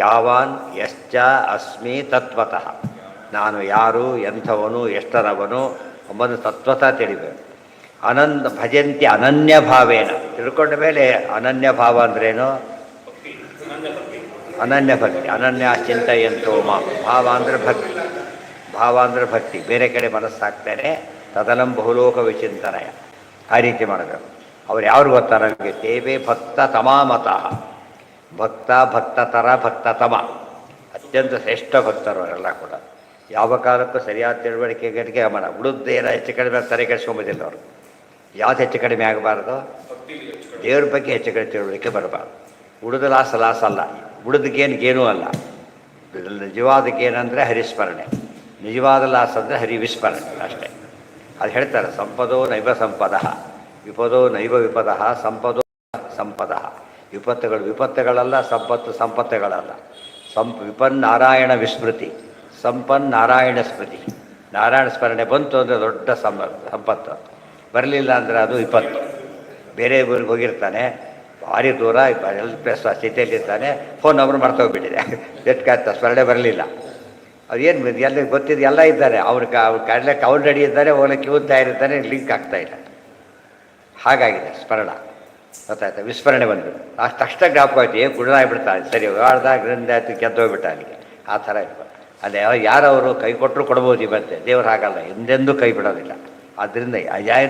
ಯಾವಾನ್ ಯಶ್ಚ ಅಸ್ಮಿ ತತ್ವತಃ, ನಾನು ಯಾರು, ಎಂಥವನು, ಎಷ್ಟರವನು ಎಂಬುದು ತತ್ವತಃ ತಿಳಿಬೇಕು. ಭಜಂತಿ ಅನನ್ಯ ಭಾವೇನ ತಿಳ್ಕೊಂಡ ಮೇಲೆ ಅನನ್ಯ ಭಾವ ಅಂದ್ರೇನು? ಅನನ್ಯ ಭಕ್ತಿ. ಅನನ್ಯ ಚಿಂತೆಯಂತೋ ಭಾವ ಅಂದರೆ ಭಕ್ತಿ. ಭಾವ ಅಂದರೆ ಭಕ್ತಿ. ಬೇರೆ ಕಡೆ ಮನಸ್ಸಾಗ್ತಾನೆ. ತದನಂ ಬಹುಲೋಕ ವಿಚಿಂತನಯ. ಆ ರೀತಿ ಮಾಡಬೇಕು. ಅವ್ರು ಯಾರು ಗೊತ್ತಾ ನಮಗೆ? ದೇವೇ ಭಕ್ತ ತಮಾಮತಃ. ಭಕ್ತತರ ಭಕ್ತತಮ, ಅತ್ಯಂತ ಶ್ರೇಷ್ಠ ಭಕ್ತರು ಅವರೆಲ್ಲ ಕೂಡ. ಯಾವ ಕಾಲಕ್ಕೂ ಸರಿಯಾದ ತಿಳುವಳಿಕೆಗೆ ಗಮನ. ಉಳಿದೇನ ಹೆಚ್ಚು ಕಡಿಮೆ ತಲೆ ಕೆಡಿಸ್ಕೊಂಬೋದಿಲ್ಲ ಅವರು. ಯಾವ್ದು ಹೆಚ್ಚು ಕಡಿಮೆ ಆಗಬಾರ್ದು? ದೇವ್ರ ಬಗ್ಗೆ ಹೆಚ್ಚು ಕಡಿಮೆ ತಿಳುವಳಿಕೆ ಬರಬಾರ್ದು. ಉಳಿದ ಲಾಸ್ ಅಲ್ಲ, ಉಳಿದಕ್ಕೇನೂ ಅಲ್ಲ. ನಿಜವಾದಕ್ಕೇನಂದರೆ ಹರಿಸ್ಮರಣೆ, ನಿಜವಾದ ಲಾಸ್ ಅಂದರೆ ಹರಿವಿಸ್ಮರಣೆ ಅಷ್ಟೇ. ಅದು ಹೇಳ್ತಾರೆ, ಸಂಪದೋ ನೈವ ಸಂಪದ, ವಿಪದೋ ನೈವ ವಿಪದ, ಸಂಪದೋ ಸಂಪದ. ವಿಪತ್ತುಗಳಲ್ಲ, ಸಂಪತ್ತುಗಳಲ್ಲ. ವಿಪನ್ನಾರಾಯಣ ವಿಸ್ಮೃತಿ, ಸಂಪನ್ನಾರಾಯಣ ಸ್ಮೃತಿ. ನಾರಾಯಣ ಸ್ಮರಣೆ ಬಂತು ಅಂದರೆ ದೊಡ್ಡ ಸಂಪತ್ತು, ಬರಲಿಲ್ಲ ಅಂದರೆ ಅದು ವಿಪತ್ತು. ಬೇರೆ ಊರಿಗೆ ಹೋಗಿರ್ತಾನೆ, ಭಾರಿ ದೂರ, ಪ್ಲಸ್ ಸ್ಥಿತಿಯಲ್ಲಿರ್ತಾನೆ, ಫೋನ್ ನಂಬರ್ ಮರ್ತೋಗ್ಬಿಟ್ಟಿದೆ, ಎಟ್ಕಾಯ್ತ ಸ್ಮರಣೆ ಬರಲಿಲ್ಲ. ಅದೇನು ಎಲ್ಲ ಗೊತ್ತಿದ್ದು ಎಲ್ಲ ಇದ್ದಾರೆ, ಅವ್ರು ಕಾಡ್ಲಿಕ್ಕೆ ಅವ್ರು ರೆಡಿ ಇದ್ದಾರೆ, ಹೋಗ್ಲಿಕ್ಕೆ ಇವತ್ತು ತಯಾರಿರ್ತಾನೆ, ಲಿಂಕ್ ಆಗ್ತಾಯಿಲ್ಲ. ಹಾಗಾಗಿದೆ ಸ್ಮರಣ, ಗೊತ್ತಾಯ್ತಾ? ವಿಸ್ಮರಣೆ ಬಂದ್ಬಿಟ್ಟು ಅಷ್ಟು ತಕ್ಷಣ ಜ್ಞಾಪಕ ಆಯ್ತು, ಗುಣಾಗ್ಬಿಡ್ತಾನೆ, ಸರಿ ಆಡ್ದಾಗ್ರಿಂದ ಆಯ್ತು, ಗೆದ್ದೋಗ್ಬಿಟ್ಟ ಅಲ್ಲಿಗೆ. ಆ ಥರ ಇರ್ಬೋದು. ಅದೇ ಯಾರವರು ಕೈ ಕೊಟ್ಟರು ಕೊಡ್ಬೋದು, ಇವತ್ತೆ ದೇವ್ರು ಹಾಗಲ್ಲ, ಎಂದೆಂದೂ ಕೈ ಬಿಡೋದಿಲ್ಲ. ಆದ್ದರಿಂದ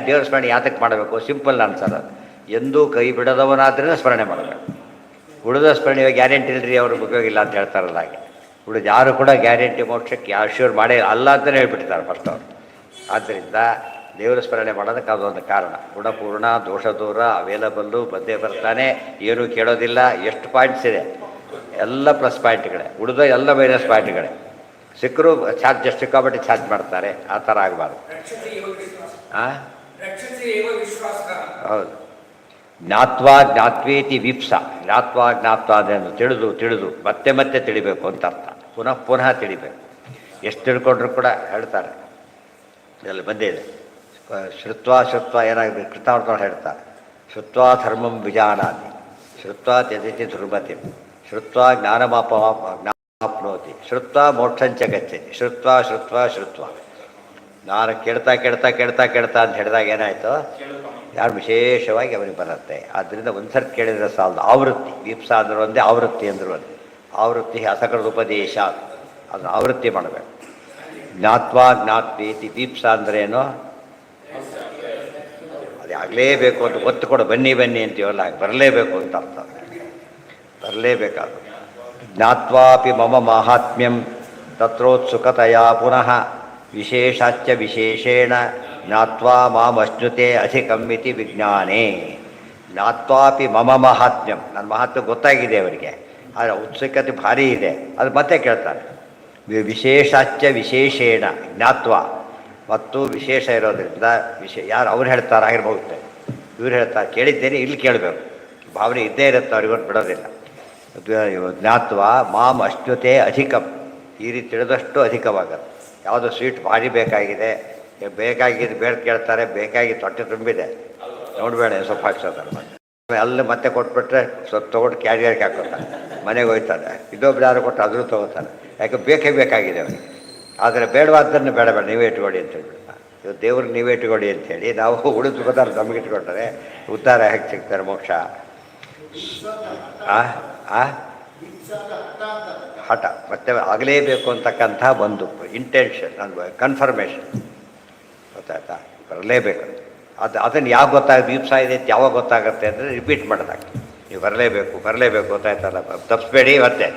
ದೇವ್ರ ಸ್ಮರಣೆ ಯಾತಕ್ಕೆ ಮಾಡಬೇಕು? ಸಿಂಪಲ್ ಆನ್ಸರ್, ಎಂದೂ ಕೈ ಬಿಡದವನಾದ್ರಿಂದ ಸ್ಮರಣೆ ಮಾಡಬೇಕು. ಉಳಿದ ಸ್ಮರಣೆ ಗ್ಯಾರಂಟಿ ಇಲ್ಲರಿ, ಅವ್ರಿಗೆ ಉಪಯೋಗಿಲ್ಲ ಅಂತ ಹೇಳ್ತಾರಲ್ಲ ಹಾಗೆ. ಉಳಿದು ಯಾರು ಕೂಡ ಗ್ಯಾರಂಟಿ ಮೋಕ್ಷಕ್ಕೆ ಶೂರ್ ಮಾಡೇ ಅಲ್ಲ ಅಂತಲೇ ಹೇಳ್ಬಿಟ್ಟಿದ್ದಾರೆ ಫಸ್ಟ್ ಅವರು. ಆದ್ದರಿಂದ ದೇವರ ಸ್ಮರಣೆ ಮಾಡೋದಕ್ಕೆ ಅದೊಂದು ಕಾರಣ. ಗುಣಪೂರ್ಣ, ದೋಷ ದೂರ, ಅವೈಲಬಲ್ಲು, ಬಂದೇ ಬರ್ತಾನೆ, ಏನೂ ಕೇಳೋದಿಲ್ಲ. ಎಷ್ಟು ಪಾಯಿಂಟ್ಸ್ ಇದೆ, ಎಲ್ಲ ಪ್ಲಸ್ ಪಾಯಿಂಟ್ಗಳೇ, ಉಳಿದ ಎಲ್ಲ ಮೈನಸ್ ಪಾಯಿಂಟ್ಗಳೇ. ಸಿಕ್ಕರು ಚಾರ್ಜ್ ಸಿಕ್ಕಾಬಟ್ಟೆ ಚಾರ್ಜ್ ಮಾಡ್ತಾರೆ. ಆ ಥರ ಆಗಬಾರ್ದು. ಹೌದು. ಜ್ಞಾತ್ವೇತಿ ವಿಪ್ಸ. ಜ್ಞಾತ್ವಾ ಅದನ್ನು ತಿಳಿದು ಮತ್ತೆ ತಿಳಿಬೇಕು ಅಂತ ಅರ್ಥ. ಪುನಃ ತಿಳಿಬೇಕು. ಎಷ್ಟು ತಿಳ್ಕೊಂಡ್ರು ಕೂಡ ಹೇಳ್ತಾರೆ, ಇದರಲ್ಲಿ ಬಂದೇ ಇದೆ. ಶ್ರುತ್ವ ಏನಾಗಬೇಕು? ಕೃತಾವರ್ತನ ಹೇಳ್ತಾರೆ, ಶ್ರುತ್ವ ಧರ್ಮಂ ವಿಜಾನಾತಿ, ಶ್ರುತ್ವ ತ್ಯಜತಿ ದುರ್ಮತಿ, ಶ್ರುತ್ವ ಜ್ಞಾನಮಾಪ್ನೋತಿ, ಶ್ರುತ್ವ ಮೋಕ್ಷಂಚ ಗಚ್ಚತಿ. ಶ್ರುತ್ವ ನಾನು ಕೇಳ್ತಾ ಅಂತ ಹೇಳಿದಾಗ ಏನಾಯಿತು? ಯಾರು ವಿಶೇಷವಾಗಿ ಅವನಿಗೆ ಬರುತ್ತೆ. ಆದ್ದರಿಂದ ಒಂದ್ಸರ್ತಿ ಕೇಳಿದರೆ ಸಾಲದು. ಆವೃತ್ತಿ, ವೀಪ್ಸ ಅಂದರು ಒಂದೇ, ಆವೃತ್ತಿ ಅಂದರು ಒಂದೇ. ಆವೃತ್ತಿ ಅಸಕೃತ ಉಪದೇಶ, ಅದನ್ನು ಆವೃತ್ತಿ ಮಾಡಬೇಕು. ಜ್ಞಾತ್ವಾ ಜ್ಞಾತ್ವೇತಿ ದೀಪ್ಸ ಅಂದ್ರೇನು? ಅದು ಆಗಲೇಬೇಕು ಅಂತ ಒತ್ತು ಕೊಡು, ಬನ್ನಿ ಬನ್ನಿ ಅಂತೀವಲ್ಲ, ಬರಲೇಬೇಕು ಅಂತ ಅರ್ಥ. ಬರಲೇಬೇಕಾದ್ರು. ಜ್ಞಾತ್ವಾಪಿ ಮಮ ಮಾಹಾತ್ಮ್ಯಂ ತತ್ರೋತ್ಸುಕತೆಯ ಪುನಃ ವಿಶೇಷಾಚ್ಚ ವಿಶೇಷೇಣ ಜ್ಞಾತ್ವಾ ಮಾಮಶ್ನುತೆ ಅಧಿಕಮ್ಮಿತಿ ವಿಜ್ಞಾನೇ. ಜ್ಞಾತ್ವಾಪಿ ಮಮ ಮಾಹಾತ್ಮ್ಯಂ, ನನ್ನ ಮಹತ್ವ ಗೊತ್ತಾಗಿದೆ ಅವರಿಗೆ, ಆದರೆ ಉತ್ಸುಕತೆ ಭಾರಿ ಇದೆ, ಅದು ಮತ್ತೆ ಕೇಳ್ತಾರೆ. ವಿಶೇಷಾಚ್ಚ ವಿಶೇಷೇಣ ಜ್ಞಾತ್ವ, ಮತ್ತು ವಿಶೇಷ ಇರೋದ್ರಿಂದ ಯಾರು ಅವ್ರು ಹೇಳ್ತಾರೆ ಆಗಿರ್ಬೋದು, ಇವ್ರು ಹೇಳ್ತಾರೆ ಕೇಳಿದ್ದೇನೆ, ಇಲ್ಲಿ ಕೇಳಬೇಕು, ಭಾವನೆ ಇದ್ದೇ ಇರುತ್ತೆ, ಅವ್ರಿಗೊಂದು ಬಿಡೋದಿಲ್ಲ. ಜ್ಞಾತ್ವ ಮಾಮ್ ಅಶ್ನುತೆ ಅಧಿಕಂ, ಈ ರೀತಿ ತಿಳಿದಷ್ಟು ಅಧಿಕವಾಗುತ್ತೆ. ಯಾವುದೋ ಸ್ವೀಟ್ ಭಾರಿ ಬೇಕಾಗಿದೆ, ಬೇಕಾಗಿದ್ದು ಬೇಡ ಕೇಳ್ತಾರೆ, ಬೇಕಾಗಿ ತೊಟ್ಟೆ ತುಂಬಿದೆ ನೋಡಬೇಡ ಸ್ವಲ್ಪ ಹಾಕ್ಸೋತಾರೆ, ಅಲ್ಲಿ ಮತ್ತೆ ಕೊಟ್ಬಿಟ್ರೆ ಸ್ವಲ್ಪ ತೊಗೊಂಡು ಕ್ಯಾರಿಯರ್ಗೆ ಹಾಕೋತಾರೆ, ಮನೆಗೆ ಹೋಗ್ತಾರೆ. ಇನ್ನೊಬ್ರು ಯಾರು ಕೊಟ್ಟು ಅದ್ರೂ ತೊಗೋತಾರೆ, ಯಾಕೆ ಬೇಕೇ ಬೇಕಾಗಿದೆ ಅವರಿಗೆ. ಆದರೆ ಬೇಡವಾದ್ದನ್ನು ಬೇಡ ಬೇಡ ನೀವೇ ಇಟ್ಕೊಳ್ಳಿ ಅಂತ ಹೇಳ್ಬಿಡ್ತಾರೆ. ಇವತ್ತು ದೇವ್ರಿಗೆ ನೀವೇ ಇಟ್ಕೊಳ್ಳಿ ಅಂಥೇಳಿ ನಾವು ಉಳಿದು ಪದಾರ್ಥ ನಮಗೆ ಇಟ್ಕೊಳ್ತಾರೆ, ಉದ್ಧಾರ ಹೇಗೆ ಸಿಗ್ತಾರೆ ಮೋಕ್ಷ? ಹಠ, ಮತ್ತೆ ಆಗಲೇಬೇಕು ಅಂತಕ್ಕಂಥ ಒಂದು ಇಂಟೆನ್ಷನ್, ಕನ್ಫರ್ಮೇಷನ್, ಗೊತ್ತಾಯ್ತಾ? ಬರಲೇಬೇಕು. ಅದನ್ನು ಯಾವಾಗ ಗೊತ್ತಾಗುತ್ತೆ, ದೀಪ್ಸ ಇದೆ ಅಂತ ಯಾವಾಗ ಗೊತ್ತಾಗುತ್ತೆ ಅಂದರೆ ರಿಪೀಟ್ ಮಾಡೋದಾಗ್ತದೆ. ನೀವು ಬರಲೇಬೇಕು ಬರಲೇಬೇಕು, ಗೊತ್ತಾಯ್ತಲ್ಲ, ತಪ್ಪಿಸ್ಬೇಡಿ, ಮತ್ತೆ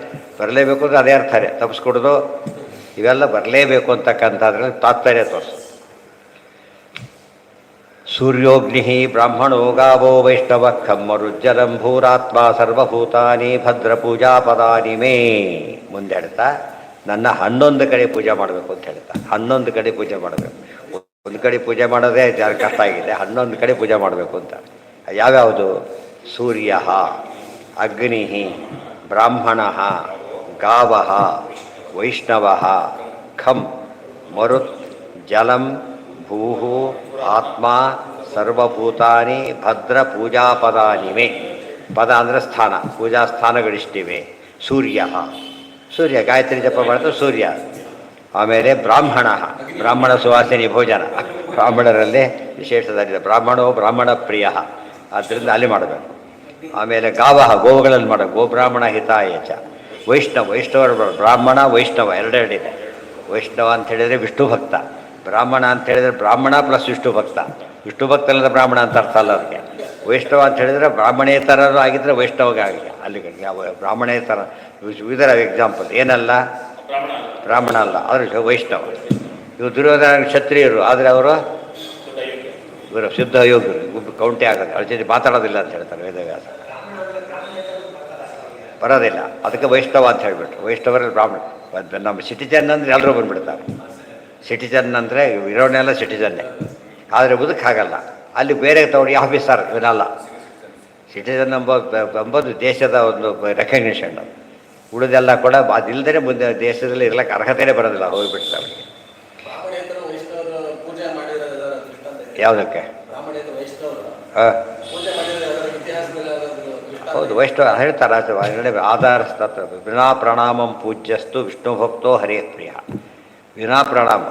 ಬರಲೇಬೇಕು ಅಂದರೆ ಅದೇ ಅರ್ಥನೇ, ತಪ್ಪಿಸ್ಕೊಡೋದು ಇವೆಲ್ಲ ಬರಲೇಬೇಕು ಅಂತಕ್ಕಂಥದ್ರಲ್ಲಿ ತಾತ್ಪರ್ಯ ತೋರಿಸು. ಸೂರ್ಯೋಗ್ನಿ ಬ್ರಾಹ್ಮಣೋ ಗಾವೋ ವೈಷ್ಣವ ಖಮ್ಮರುಜ್ಜಲಂ ಭೂರಾತ್ಮ ಸರ್ವಭೂತಾನಿ ಭದ್ರ ಪೂಜಾ ಪದಾನಿ ಮೇ. ಮುಂದೆ ಹೇಳ್ತಾ ನನ್ನ 11 ಕಡೆ ಪೂಜೆ ಮಾಡಬೇಕು ಅಂತ ಹೇಳ್ತಾ, 11 ಕಡೆ ಪೂಜೆ ಮಾಡಬೇಕು. ಒಂದು ಕಡೆ ಪೂಜೆ ಮಾಡೋದೇ ಕಷ್ಟ ಆಗಿದೆ, 11 ಕಡೆ ಪೂಜೆ ಮಾಡಬೇಕು ಅಂತ. ಯಾವ್ಯಾವುದು? ಸೂರ್ಯ, ಅಗ್ನಿ, ಬ್ರಾಹ್ಮಣ, ಗಾವ, ವೈಷ್ಣವ, ಖಂ, ಮರುತ್, ಜಲಂ, ಭೂ, ಆತ್ಮ, ಸರ್ವಭೂತಾನಿ ಭದ್ರ ಪೂಜಾಪದಾನಿ ಮೇ. ಪದ ಅಂದರೆ ಸ್ಥಾನ, ಪೂಜಾ ಸ್ಥಾನಗಳಿಷ್ಟಿವೆ. ಸೂರ್ಯ, ಸೂರ್ಯ ಗಾಯತ್ರಿ ಜಪ ಮಾಡಿದ್ರೆ ಸೂರ್ಯ. ಆಮೇಲೆ ಬ್ರಾಹ್ಮಣ, ಬ್ರಾಹ್ಮಣ ಸುವಾಸಿನಿ ಭೋಜನ, ಬ್ರಾಹ್ಮಣರಲ್ಲಿ ವಿಶೇಷದಲ್ಲಿ ಬ್ರಾಹ್ಮಣೋ ಬ್ರಾಹ್ಮಣ ಪ್ರಿಯ, ಆದ್ದರಿಂದ ಅಲ್ಲಿ ಮಾಡಬೇಕು. ಆಮೇಲೆ ಗಾವ, ಗೋವುಗಳಲ್ಲಿ ಮಾಡಬೇಕು, ಗೋಬ್ರಾಹ್ಮಣ ಹಿತಾಯ ಚ. ವೈಷ್ಣವ, ವೈಷ್ಣವರು ಬ್ರಾಹ್ಮಣ ವೈಷ್ಣವ ಎರಡೆರಡಿದೆ. ವೈಷ್ಣವ ಅಂತ ಹೇಳಿದರೆ ವಿಷ್ಣು ಭಕ್ತ, ಬ್ರಾಹ್ಮಣ ಅಂತ ಹೇಳಿದರೆ ಬ್ರಾಹ್ಮಣ ಪ್ಲಸ್ ವಿಷ್ಣು ಭಕ್ತ. ವಿಷ್ಣು ಭಕ್ತಲ್ಲದ ಬ್ರಾಹ್ಮಣ ಅಂತ ಅರ್ಥ ಅಲ್ಲ ಅದಕ್ಕೆ. ವೈಷ್ಣವ ಅಂತ ಹೇಳಿದರೆ ಬ್ರಾಹ್ಮಣೇತರರು ಆಗಿದ್ದರೆ ವೈಷ್ಣವಗೆ ಆಗಿದೆ. ಅಲ್ಲಿಗೆ ಯಾವ ಬ್ರಾಹ್ಮಣೇತರ ಇದರ ಎಕ್ಸಾಂಪಲ್ ಏನಲ್ಲ, ಬ್ರಾಹ್ಮಣ ಅಲ್ಲ, ಆದರೆ ವೈಷ್ಣವ. ಇವರು ದುರ್ಯೋಧನ ಕ್ಷತ್ರಿಯರು, ಆದರೆ ಅವರು ಇವರು ಶುದ್ಧ ಯೋಗ್ಯರು, ಕೌಂಟೆ ಆಗೋದು, ಅವ್ರ ಜೊತೆ ಮಾತಾಡೋದಿಲ್ಲ ಅಂತ ಹೇಳ್ತಾರೆ ವೇದವ್ಯಾಸ. ಬರೋದಿಲ್ಲ, ಅದಕ್ಕೆ ವೈಷ್ಣವ ಅಂತ ಹೇಳಿಬಿಟ್ರು. ವೈಷ್ಣವರಲ್ಲಿ ಬ್ರಾಹ್ಮಣ. ನಮ್ಮ ಸಿಟಿಜನ್ ಅಂದರೆ ಎಲ್ಲರೂ ಬಂದುಬಿಡ್ತಾರೆ. ಸಿಟಿಜನ್ ಅಂದರೆ ಇರೋನೆಲ್ಲ ಸಿಟಿಜನ್ನೇ, ಆದರೆ ಹಾಗಲ್ಲ. ಅಲ್ಲಿ ಬೇರೆ ತಗೊಂಡು ಆಫೀಸರ್ ಇವನಲ್ಲ. ಸಿಟಿಜನ್ ಎಂಬುದು ದೇಶದ ಒಂದು ರೆಕಗ್ನಿಷನ್. ಉಳಿದೆಲ್ಲ ಕೂಡ ಅದಿಲ್ಲದೇ ಮುಂದೆ ದೇಶದಲ್ಲಿ ಇರ್ಲಿಕ್ಕೆ ಅರ್ಹತೆಯೇ ಬರೋದಿಲ್ಲ, ಹೋಗಿಬಿಡ್ತಾರೆ ಅವರಿಗೆ. ಯಾವುದಕ್ಕೆ? ಹಾಂ, ಹೌದು, ವೈಷ್ಣವ ಹೇಳ್ತಾರೆ. ಆಧಾರ ಸ್ತತ್ರ ವಿನಾ ಪ್ರಣಾಮಂ ಪೂಜ್ಯಸ್ತು ವಿಷ್ಣು ಭಕ್ತೋ ಹರೇ ಪ್ರಿಯ. ವಿನಾ ಪ್ರಣಾಮ,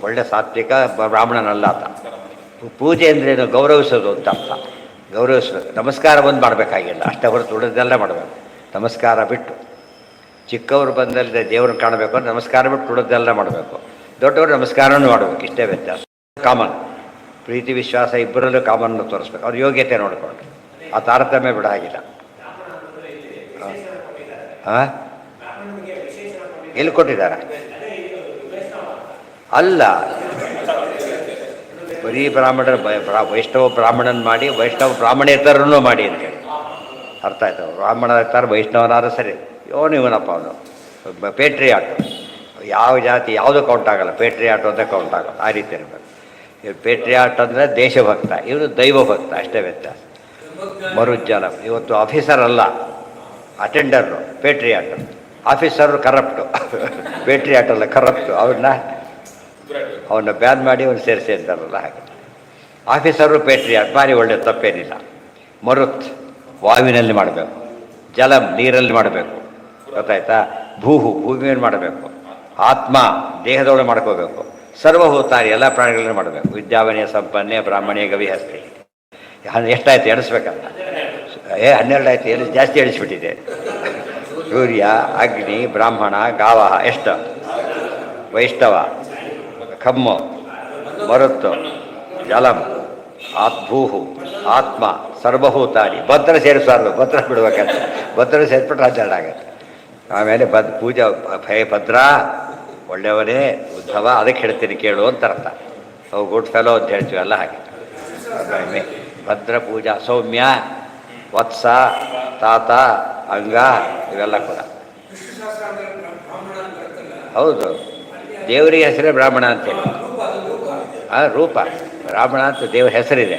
ಒಳ್ಳೆ ಸಾತ್ವಿಕ ಬ್ರಾಹ್ಮಣನಲ್ಲ ಆತ. ಪೂಜೆ ಅಂದ್ರೇನು? ಗೌರವಿಸೋದು ಅಂತ ಅರ್ಥ. ಗೌರವಿಸ್ಬೇಕು. ನಮಸ್ಕಾರ ಬಂದು ಮಾಡಬೇಕಾಗಿಲ್ಲ, ಅಷ್ಟೇ ಹೊರತು ಉಳಿದೆಲ್ಲ ಮಾಡಬೇಕು. ನಮಸ್ಕಾರ ಬಿಟ್ಟು, ಚಿಕ್ಕವರು ಬಂದಲ್ಲಿ ದೇವ್ರನ್ನ ಕಾಣಬೇಕು ಅಂದ್ರೆ ನಮಸ್ಕಾರ ಬಿಟ್ಟು ಉಳಿದೆಲ್ಲ ಮಾಡಬೇಕು. ದೊಡ್ಡವರು ನಮಸ್ಕಾರನೂ ಮಾಡಬೇಕು, ಇಷ್ಟೇ ವ್ಯತ್ಯಾಸ. ಕಾಮನ್, ಪ್ರೀತಿ ವಿಶ್ವಾಸ ಇಬ್ಬರಲ್ಲೂ ಕಾಮನ್ನು ತೋರಿಸ್ಬೇಕು. ಅವ್ರ ಯೋಗ್ಯತೆ ನೋಡಿಕೊಂಡು, ಆ ತಾರತಮ್ಯ ಬಿಡ ಆಗಿಲ್ಲ. ಹಾಂ, ಎಲ್ಲಿ ಕೊಟ್ಟಿದ್ದಾರೆ? ಅಲ್ಲ, ಬರೀ ಬ್ರಾಹ್ಮಣರ ವೈಷ್ಣವ ಬ್ರಾಹ್ಮಣನ ಮಾಡಿ, ವೈಷ್ಣವ ಬ್ರಾಹ್ಮಣೇತರನ್ನು ಮಾಡಿ ಅಂತೇಳಿ ಅರ್ಥ ಆಯ್ತು. ಬ್ರಾಹ್ಮಣೇತರ ವೈಷ್ಣವನಾದ್ರೂ ಸರಿ, ಇವನಪ್ಪ ಅವನು ಪೇಟ್ರಿಯಾಟ್. ಯಾವ ಜಾತಿ ಯಾವುದು ಕೌಂಟ್ ಆಗಲ್ಲ, ಪೇಟ್ರಿಯಾಟ್ ಅಂತ ಕೌಂಟ್ ಆಗೋದು. ಆ ರೀತಿ ಇರಬೇಕು. ಪೇಟ್ರಿಯಾಟ್ ಅಂದರೆ ದೇಶಭಕ್ತ, ಇವನು ದೈವಭಕ್ತ, ಅಷ್ಟೇ ವ್ಯತ್ಯಾಸ. ಮರುಜ್ಜಲ ಇವತ್ತು ಆಫೀಸರ್ ಅಲ್ಲ, attender patriot. Officer corrupt, patriot ಅಲ್ಲ ಕರಪ್ಟು. ಅವನ್ನ ಬ್ಯಾನ್ ಮಾಡಿ ಅವನು ಸೇರಿಸಿ ಅಂತಾರಲ್ಲ ಹಾಗೆ. ಆಫೀಸರು ಪೇಟ್ರಿಯಾಟ್, ಭಾರಿ ಒಳ್ಳೆ, ತಪ್ಪೇನಿಲ್ಲ. ಮರುತ್ ವಾಯುವಿನಲ್ಲಿ ಮಾಡಬೇಕು, ಜಲಂ ನೀರಲ್ಲಿ ಮಾಡಬೇಕು, ಗೊತ್ತಾಯ್ತಾ? ಭೂಮಿಯಲ್ಲಿ ಮಾಡಬೇಕು, ಆತ್ಮ ದೇಹದೊಳಗೆ ಮಾಡ್ಕೋಬೇಕು, ಸರ್ವಭೂತಾರಿ ಎಲ್ಲ ಪ್ರಾಣಿಗಳನ್ನ ಮಾಡಬೇಕು. ವಿದ್ಯಾವನೆಯ ಸಂಪನ್ನೆ ಬ್ರಾಹ್ಮಣೇ ಗವಿಹಸ್ತಿ. ಎಷ್ಟಾಯ್ತು ಎಣಿಸ್ಬೇಕಲ್ಲ? 12 ಆಯ್ತು, ಎಲ್ಲಿ ಜಾಸ್ತಿ ಎಣಿಸ್ಬಿಟ್ಟಿದೆ. ಸೂರ್ಯ, ಅಗ್ನಿ, ಬ್ರಾಹ್ಮಣ, ಗಾವ ಎಷ್ಟು? ವೈಷ್ಣವ, ಖಮ್ಮು, ಮರುತ್ತು, ಜಲಂ, ಆತ್ಭೂಹು, ಆತ್ಮ, ಸರ್ವಭೂತಾನಿ. ಭದ್ರ ಸೇರಿಸಬಾರ್ದು, ಭದ್ರ ಬಿಡ್ಬೇಕಂತ. ಭದ್ರ ಸೇರಿಸ್ಬಿಟ್ರೆ ಆಚರಣೆ ಆಗುತ್ತೆ. ಆಮೇಲೆ ಪೂಜಾ ಭಯ ಭದ್ರ ಒಳ್ಳೆಯವನೇ ಉದ್ಧವ, ಅದಕ್ಕೆ ಹೇಳ್ತೀನಿ ಕೇಳು ಅಂತ ಅರ್ಥ. ಅವು ಗುಡ್ ಫೆಲೋ ಅಂತ ಹೇಳ್ತೀವಲ್ಲ ಹಾಗೆ. ಭದ್ರ ಪೂಜಾ ಸೌಮ್ಯ, ವತ್ಸ, ತಾತ, ಅಂಗ ಇವೆಲ್ಲ ಕೂಡ ಹೌದು. ದೇವರಿಗೆ ಹೆಸರೇ ಬ್ರಾಹ್ಮಣ ಅಂತೇಳಿ. ರೂಪ ಬ್ರಾಹ್ಮಣ ಅಂತ ದೇವರ ಹೆಸರಿದೆ.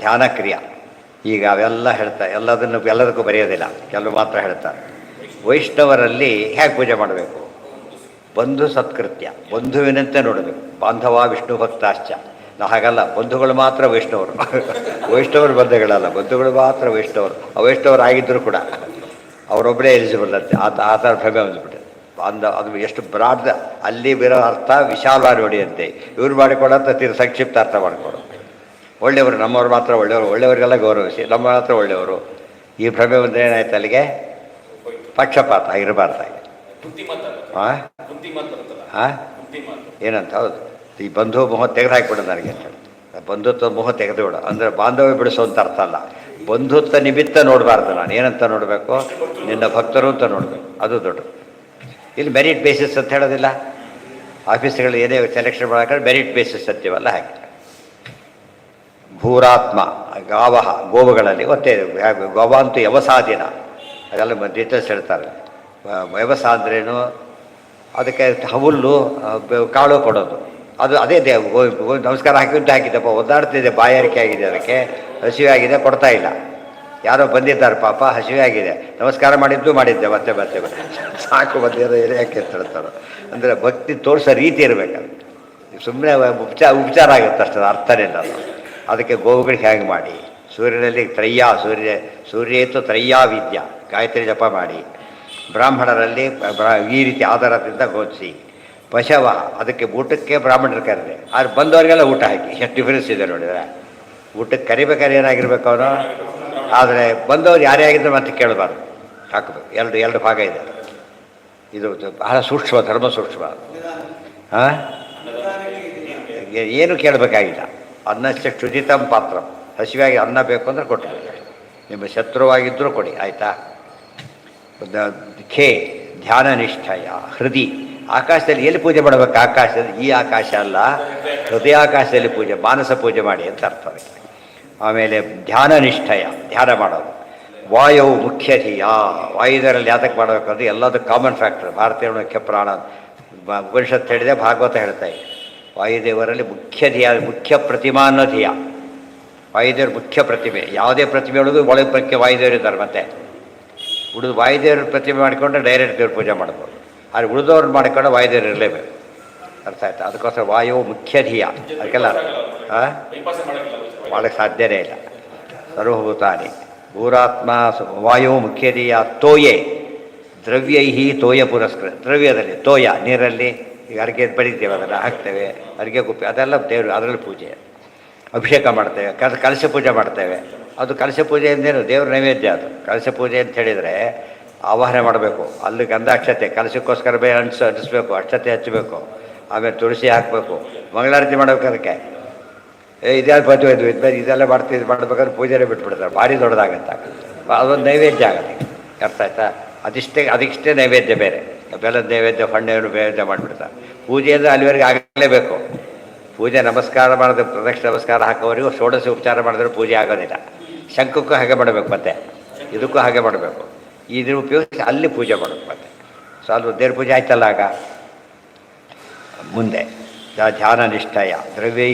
ಧ್ಯಾನ ಕ್ರಿಯಾ ಈಗ ಅವೆಲ್ಲ ಹೇಳ್ತಾರೆ. ಎಲ್ಲದಕ್ಕೂ ಬರೆಯೋದಿಲ್ಲ, ಕೆಲವು ಮಾತ್ರ ಹೇಳ್ತಾರೆ. ವೈಷ್ಣವರಲ್ಲಿ ಹೇಗೆ ಪೂಜೆ ಮಾಡಬೇಕು? ಬಂಧು ಸತ್ಕೃತ್ಯ, ಬಂಧುವಿನಂತೆ ನೋಡಬೇಕು. ಬಾಂಧವ ವಿಷ್ಣು ಭಕ್ತಾಶ್ಚ. ನಾವು ಹಾಗಲ್ಲ, ಬಂಧುಗಳು ಮಾತ್ರ ವೈಷ್ಣವರು. ವೈಷ್ಣವರು ಬಂಧುಗಳಲ್ಲ, ಬಂಧುಗಳು ಮಾತ್ರ ವೈಷ್ಣವರು. ಅವೈಷ್ಣವರು ಆಗಿದ್ದರೂ ಕೂಡ ಅವರೊಬ್ಬರೇ ಎಲಿಜಿಬಲ್ ಅಂತೆ. ಆ ಥರ ಭ್ರಮೆ ಬಂದುಬಿಟ್ಟೆ. ಅದು ಎಷ್ಟು ಬ್ರಾಡ್, ಅಲ್ಲಿ ಬರೋ ಅರ್ಥ ವಿಶಾಲವಾಗಿ ನೋಡಿಯಂತೆ. ಇವ್ರು ಮಾಡಿಕೊಡಂತ ಸಂಕ್ಷಿಪ್ತ ಅರ್ಥ ಮಾಡಿಕೊಡು. ಒಳ್ಳೆಯವರು, ನಮ್ಮವ್ರು ಮಾತ್ರ ಒಳ್ಳೆಯವರು, ಒಳ್ಳೆಯವರಿಗೆಲ್ಲ ಗೌರವಿಸಿ, ನಮ್ಮ ಮಾತ್ರ ಒಳ್ಳೆಯವರು. ಈ ಭ್ರಮೆ ಬಂದರೆ ಏನಾಯ್ತು ಅಲ್ಲಿಗೆ? ಪಕ್ಷಪಾತ ಇರಬಾರ್ದಾಗಿ. ಹಾಂ ಹಾಂ ಏನಂತ? ಹೌದು, ಈ ಬಂಧು ಮೊಹ ತೆಗೆದು ಹಾಕಿಬಿಡು ನನಗೆ ಅಂತ ಹೇಳಿ. ಬಂಧುತ್ವ ಮೊಹ ತೆಗೆದು ಬಿಡು ಅಂದರೆ ಬಾಂಧವ್ಯ ಬಿಡಿಸೋಂಥ ಅರ್ಥ ಅಲ್ಲ. ಬಂಧುತ್ವ ನಿಮಿತ್ತ ನೋಡಬಾರ್ದು. ನಾನು ಏನಂತ ನೋಡಬೇಕು? ನಿನ್ನ ಭಕ್ತರು ಅಂತ ನೋಡಬೇಕು. ಅದು ದೊಡ್ಡ. ಇಲ್ಲಿ ಮೆರಿಟ್ ಬೇಸಿಸ್ ಅಂತ ಹೇಳೋದಿಲ್ಲ. ಆಫೀಸ್ಗಳು ಏನೇ ಸೆಲೆಕ್ಷನ್ ಮಾಡೋಕೆ ಮೆರಿಟ್ ಬೇಸಿಸ್ ಅಂತೀವಲ್ಲ ಹಾಗೆ. ಭೂರಾತ್ಮ, ಗಾವ, ಗೋವುಗಳಲ್ಲಿ ಗೊತ್ತೇ. ಗೋವಂತು ಯವಸಾದಿನ, ಅದೆಲ್ಲ ಡೀಟೇಲ್ಸ್ ಹೇಳ್ತಾರೆ. ವ್ಯವಸ ಅಂದ್ರೇನು? ಅದಕ್ಕೆ ಹುಲ್ಲು ಕಾಳು ಕೊಡೋದು. ಅದು ಅದೇ ನಮಸ್ಕಾರ ಹಾಕಿದ್ದಪ್ಪ, ಒದ್ದಾಡ್ತಿದೆ, ಬಾಯಾರಿಕೆ ಆಗಿದೆ, ಅದಕ್ಕೆ ಹಸಿವೆ ಆಗಿದೆ, ಕೊಡ್ತಾ ಇಲ್ಲ. ಯಾರೋ ಬಂದಿದ್ದಾರೆ ಪಾಪ, ಹಸಿವೆ ಆಗಿದೆ, ನಮಸ್ಕಾರ ಮಾಡಿದ್ದೆ ಮತ್ತೆ ಮತ್ತೆ ಸಾಕು ಬಂದಿರೋ ಯಾಕೆ ಅಂತ ಹೇಳ್ತಾರೆ. ಅಂದರೆ ಭಕ್ತಿ ತೋರಿಸೋ ರೀತಿ ಇರಬೇಕಲ್ಲ. ಸುಮ್ಮನೆ ಉಪಚಾರ ಆಗುತ್ತೆ ಅಷ್ಟೇ, ಅರ್ಥನೇ ಇಲ್ಲ ಅದು. ಅದಕ್ಕೆ ಗೋವುಗಳಿಗೆ ಹೇಗೆ ಮಾಡಿ, ಸೂರ್ಯನಲ್ಲಿ ಸೂರ್ಯೇತು ತ್ರಯ್ಯಾ ವಿದ್ಯಾ, ಗಾಯತ್ರಿ ಜಪ ಮಾಡಿ. ಬ್ರಾಹ್ಮಣರಲ್ಲಿ ಈ ರೀತಿ ಆಧಾರದಿಂದ ಗೋಚಿಸಿ. ಪಶವ, ಅದಕ್ಕೆ ಊಟಕ್ಕೆ ಬ್ರಾಹ್ಮಣರು ಕರೆದೆ, ಆದ್ರೆ ಬಂದವರಿಗೆಲ್ಲ ಊಟ ಹಾಕಿ. ಎಷ್ಟು ಡಿಫ್ರೆನ್ಸ್ ಇದೆ ನೋಡಿದರೆ. ಊಟಕ್ಕೆ ಕರಿಬೇಕಾದ್ರೆ ಏನಾಗಿರ್ಬೇಕು ಅವನು, ಆದರೆ ಬಂದವರು ಯಾರೇ ಆಗಿದ್ದರೆ ಮತ್ತೆ ಕೇಳಬಾರ್ದು, ಹಾಕಬೇಕು. ಎರಡು ಭಾಗ ಇದೆ. ಇದು ಬಹಳ ಸೂಕ್ಷ್ಮ, ಧರ್ಮ ಸೂಕ್ಷ್ಮ. ಹಾಂ, ಏನು ಕೇಳಬೇಕಾಗಿಲ್ಲ. ಅನ್ನಕ್ಕೆ ಕ್ಷುಜಿತಂ ಪಾತ್ರ. ಹಸಿವಾಗಿ ಅನ್ನ ಬೇಕು ಅಂದರೆ ಕೊಟ್ಟರು. ನಿಮ್ಮ ಶತ್ರುವಾಗಿದ್ದರೂ ಕೊಡಿ, ಆಯಿತಾ. ಖೇ ಧ್ಯಾನ ನಿಷ್ಠಯ ಹೃದಯ. ಆಕಾಶದಲ್ಲಿ ಎಲ್ಲಿ ಪೂಜೆ ಮಾಡಬೇಕು? ಆಕಾಶದಲ್ಲಿ. ಈ ಆಕಾಶ ಅಲ್ಲ, ಹೃದಯಾಕಾಶದಲ್ಲಿ ಪೂಜೆ, ಮಾನಸ ಪೂಜೆ ಮಾಡಿ ಅಂತ ಅರ್ಥ ಅದಕ್ಕೆ. ಆಮೇಲೆ ಧ್ಯಾನ ನಿಷ್ಠಯ, ಧ್ಯಾನ ಮಾಡೋದು. ವಾಯವು ಮುಖ್ಯ ಧಿಯ, ವಾಯುದೇವರಲ್ಲಿ ಯಾತಕ್ಕೆ ಮಾಡಬೇಕಂದ್ರೆ ಎಲ್ಲದೂ ಕಾಮನ್ ಫ್ಯಾಕ್ಟರ್. ಭಾರತೀಯ ಮುಖ್ಯ ಪ್ರಾಣ ಉಪನಿಷತ್ತು ಹೇಳಿದೆ, ಭಾಗವತ ಹೇಳ್ತಾ ಇದೆ. ವಾಯುದೇವರಲ್ಲಿ ಮುಖ್ಯ ಧಿಯ, ಮುಖ್ಯ ಪ್ರತಿಮಾ ಅನ್ನೋ ಧಿಯ. ವಾಯುದೇವ್ರ ಮುಖ್ಯ ಪ್ರತಿಮೆ. ಯಾವುದೇ ಪ್ರತಿಮೆ ಹೇಳೋದು ಒಳಗೆ ಮುಖ್ಯ ವಾಯುದೇವರು ಇದ್ದಾರೆ. ಮತ್ತೆ ಉಳಿದು ವಾಯುದೇವ್ರ ಪ್ರತಿಮೆ ಮಾಡಿಕೊಂಡ್ರೆ ಡೈರೆಕ್ಟ್ ದೇವ್ರ ಪೂಜೆ ಮಾಡ್ಬೋದು. ಆದರೆ ಉಳಿದವ್ರನ್ನ ಮಾಡಿಕೊಂಡು ವಾಯುದೇವ್ರು ಇರಲೇಬೇಕು. ಅರ್ಥ ಆಯ್ತಾ? ಅದಕ್ಕೋಸ್ಕರ ವಾಯು ಮುಖ್ಯ ಧಿಯ. ಅದಕ್ಕೆಲ್ಲ ಮಾಡೋಕ್ಕೆ ಸಾಧ್ಯನೇ ಇಲ್ಲ. ಸರ್ವಭೂತಾನಿ ಭೂರಾತ್ಮ ವಾಯು ಮುಖ್ಯ ಧಿಯ ತೋಯೆ ದ್ರವ್ಯೈ ತೋಯ ಪುರಸ್ಕೃತ. ದ್ರವ್ಯದಲ್ಲಿ ತೋಯ, ನೀರಲ್ಲಿ ಈಗ ಅರಿಕೆ ಬಡಿತೇವೆ, ಅದನ್ನು ಹಾಕ್ತೇವೆ, ಅರಿಕೆ ಕುಪ್ಪಿ, ಅದೆಲ್ಲ ದೇವರು, ಅದರಲ್ಲಿ ಪೂಜೆ. ಅಭಿಷೇಕ ಮಾಡ್ತೇವೆ, ಕಲಶ ಪೂಜೆ ಮಾಡ್ತೇವೆ. ಅದು ಕಲಶ ಪೂಜೆ ಎಂದೇನು? ದೇವ್ರ ನೈವೇದ್ಯ ಅದು. ಕಲಶ ಪೂಜೆ ಅಂತ ಹೇಳಿದರೆ ಆವಾಹನೆ ಮಾಡಬೇಕು. ಅಲ್ಲಿ ಗಂಧ ಅಕ್ಷತೆ, ಕಲಶಕ್ಕೋಸ್ಕರ ಬೇರೆ ಅಂಟಿಸ್ಬೇಕು, ಅಕ್ಷತೆ ಹಚ್ಚಬೇಕು, ಆಮೇಲೆ ತುಳಸಿ ಹಾಕಬೇಕು, ಮಂಗಳಾರತಿ ಮಾಡಬೇಕು. ಅದಕ್ಕೆ ಇದ್ಯಾರು ಪದ್ಯ ಇದೆಲ್ಲ ಮಾಡ್ಬೇಕಾದ್ರೆ ಪೂಜೆನೇ ಬಿಟ್ಬಿಡ್ತಾರೆ. ಭಾರಿ ದೊಡ್ಡದಾಗತ್ತೆ, ಅದೊಂದು ನೈವೇದ್ಯ ಆಗುತ್ತೆ. ಅರ್ಥ ಆಯ್ತಾ? ಅದಕ್ಕೆ ನೈವೇದ್ಯ ಬೇರೆ. ಬೆಲ್ಲದ ನೈವೇದ್ಯ, ಹಣ್ಣು ನೈವೇದ್ಯ ಮಾಡಿಬಿಡ್ತಾರೆ. ಪೂಜೆ ಅಂದರೆ ಅಲ್ಲಿವರೆಗೆ ಆಗಲೇಬೇಕು. ಪೂಜೆ ನಮಸ್ಕಾರ ಮಾಡಿದ್ರೆ, ಪ್ರದಕ್ಷಿಣ ನಮಸ್ಕಾರ ಹಾಕೋವರೆಗೂ ಷೋಡಶಿ ಉಪಚಾರ ಮಾಡಿದ್ರೆ ಪೂಜೆ ಆಗೋದಿಲ್ಲ. ಶಂಖಕ್ಕೂ ಹಾಗೆ ಮಾಡಬೇಕು, ಮತ್ತೆ ಇದಕ್ಕೂ ಹಾಗೆ ಮಾಡಬೇಕು. ಇದ್ರ ಉಪಯೋಗಿಸಿ ಅಲ್ಲಿ ಪೂಜೆ ಮಾಡಬೇಕು. ಮತ್ತೆ ಸೊ ಅಲ್ಲಿ ದೇವ್ರ ಪೂಜೆ ಆಯ್ತಲ್ಲ. ಆಗ ಮುಂದೆ ಧ್ಯಾನ ನಿಷ್ಠಯ ದ್ರವ್ಯೈ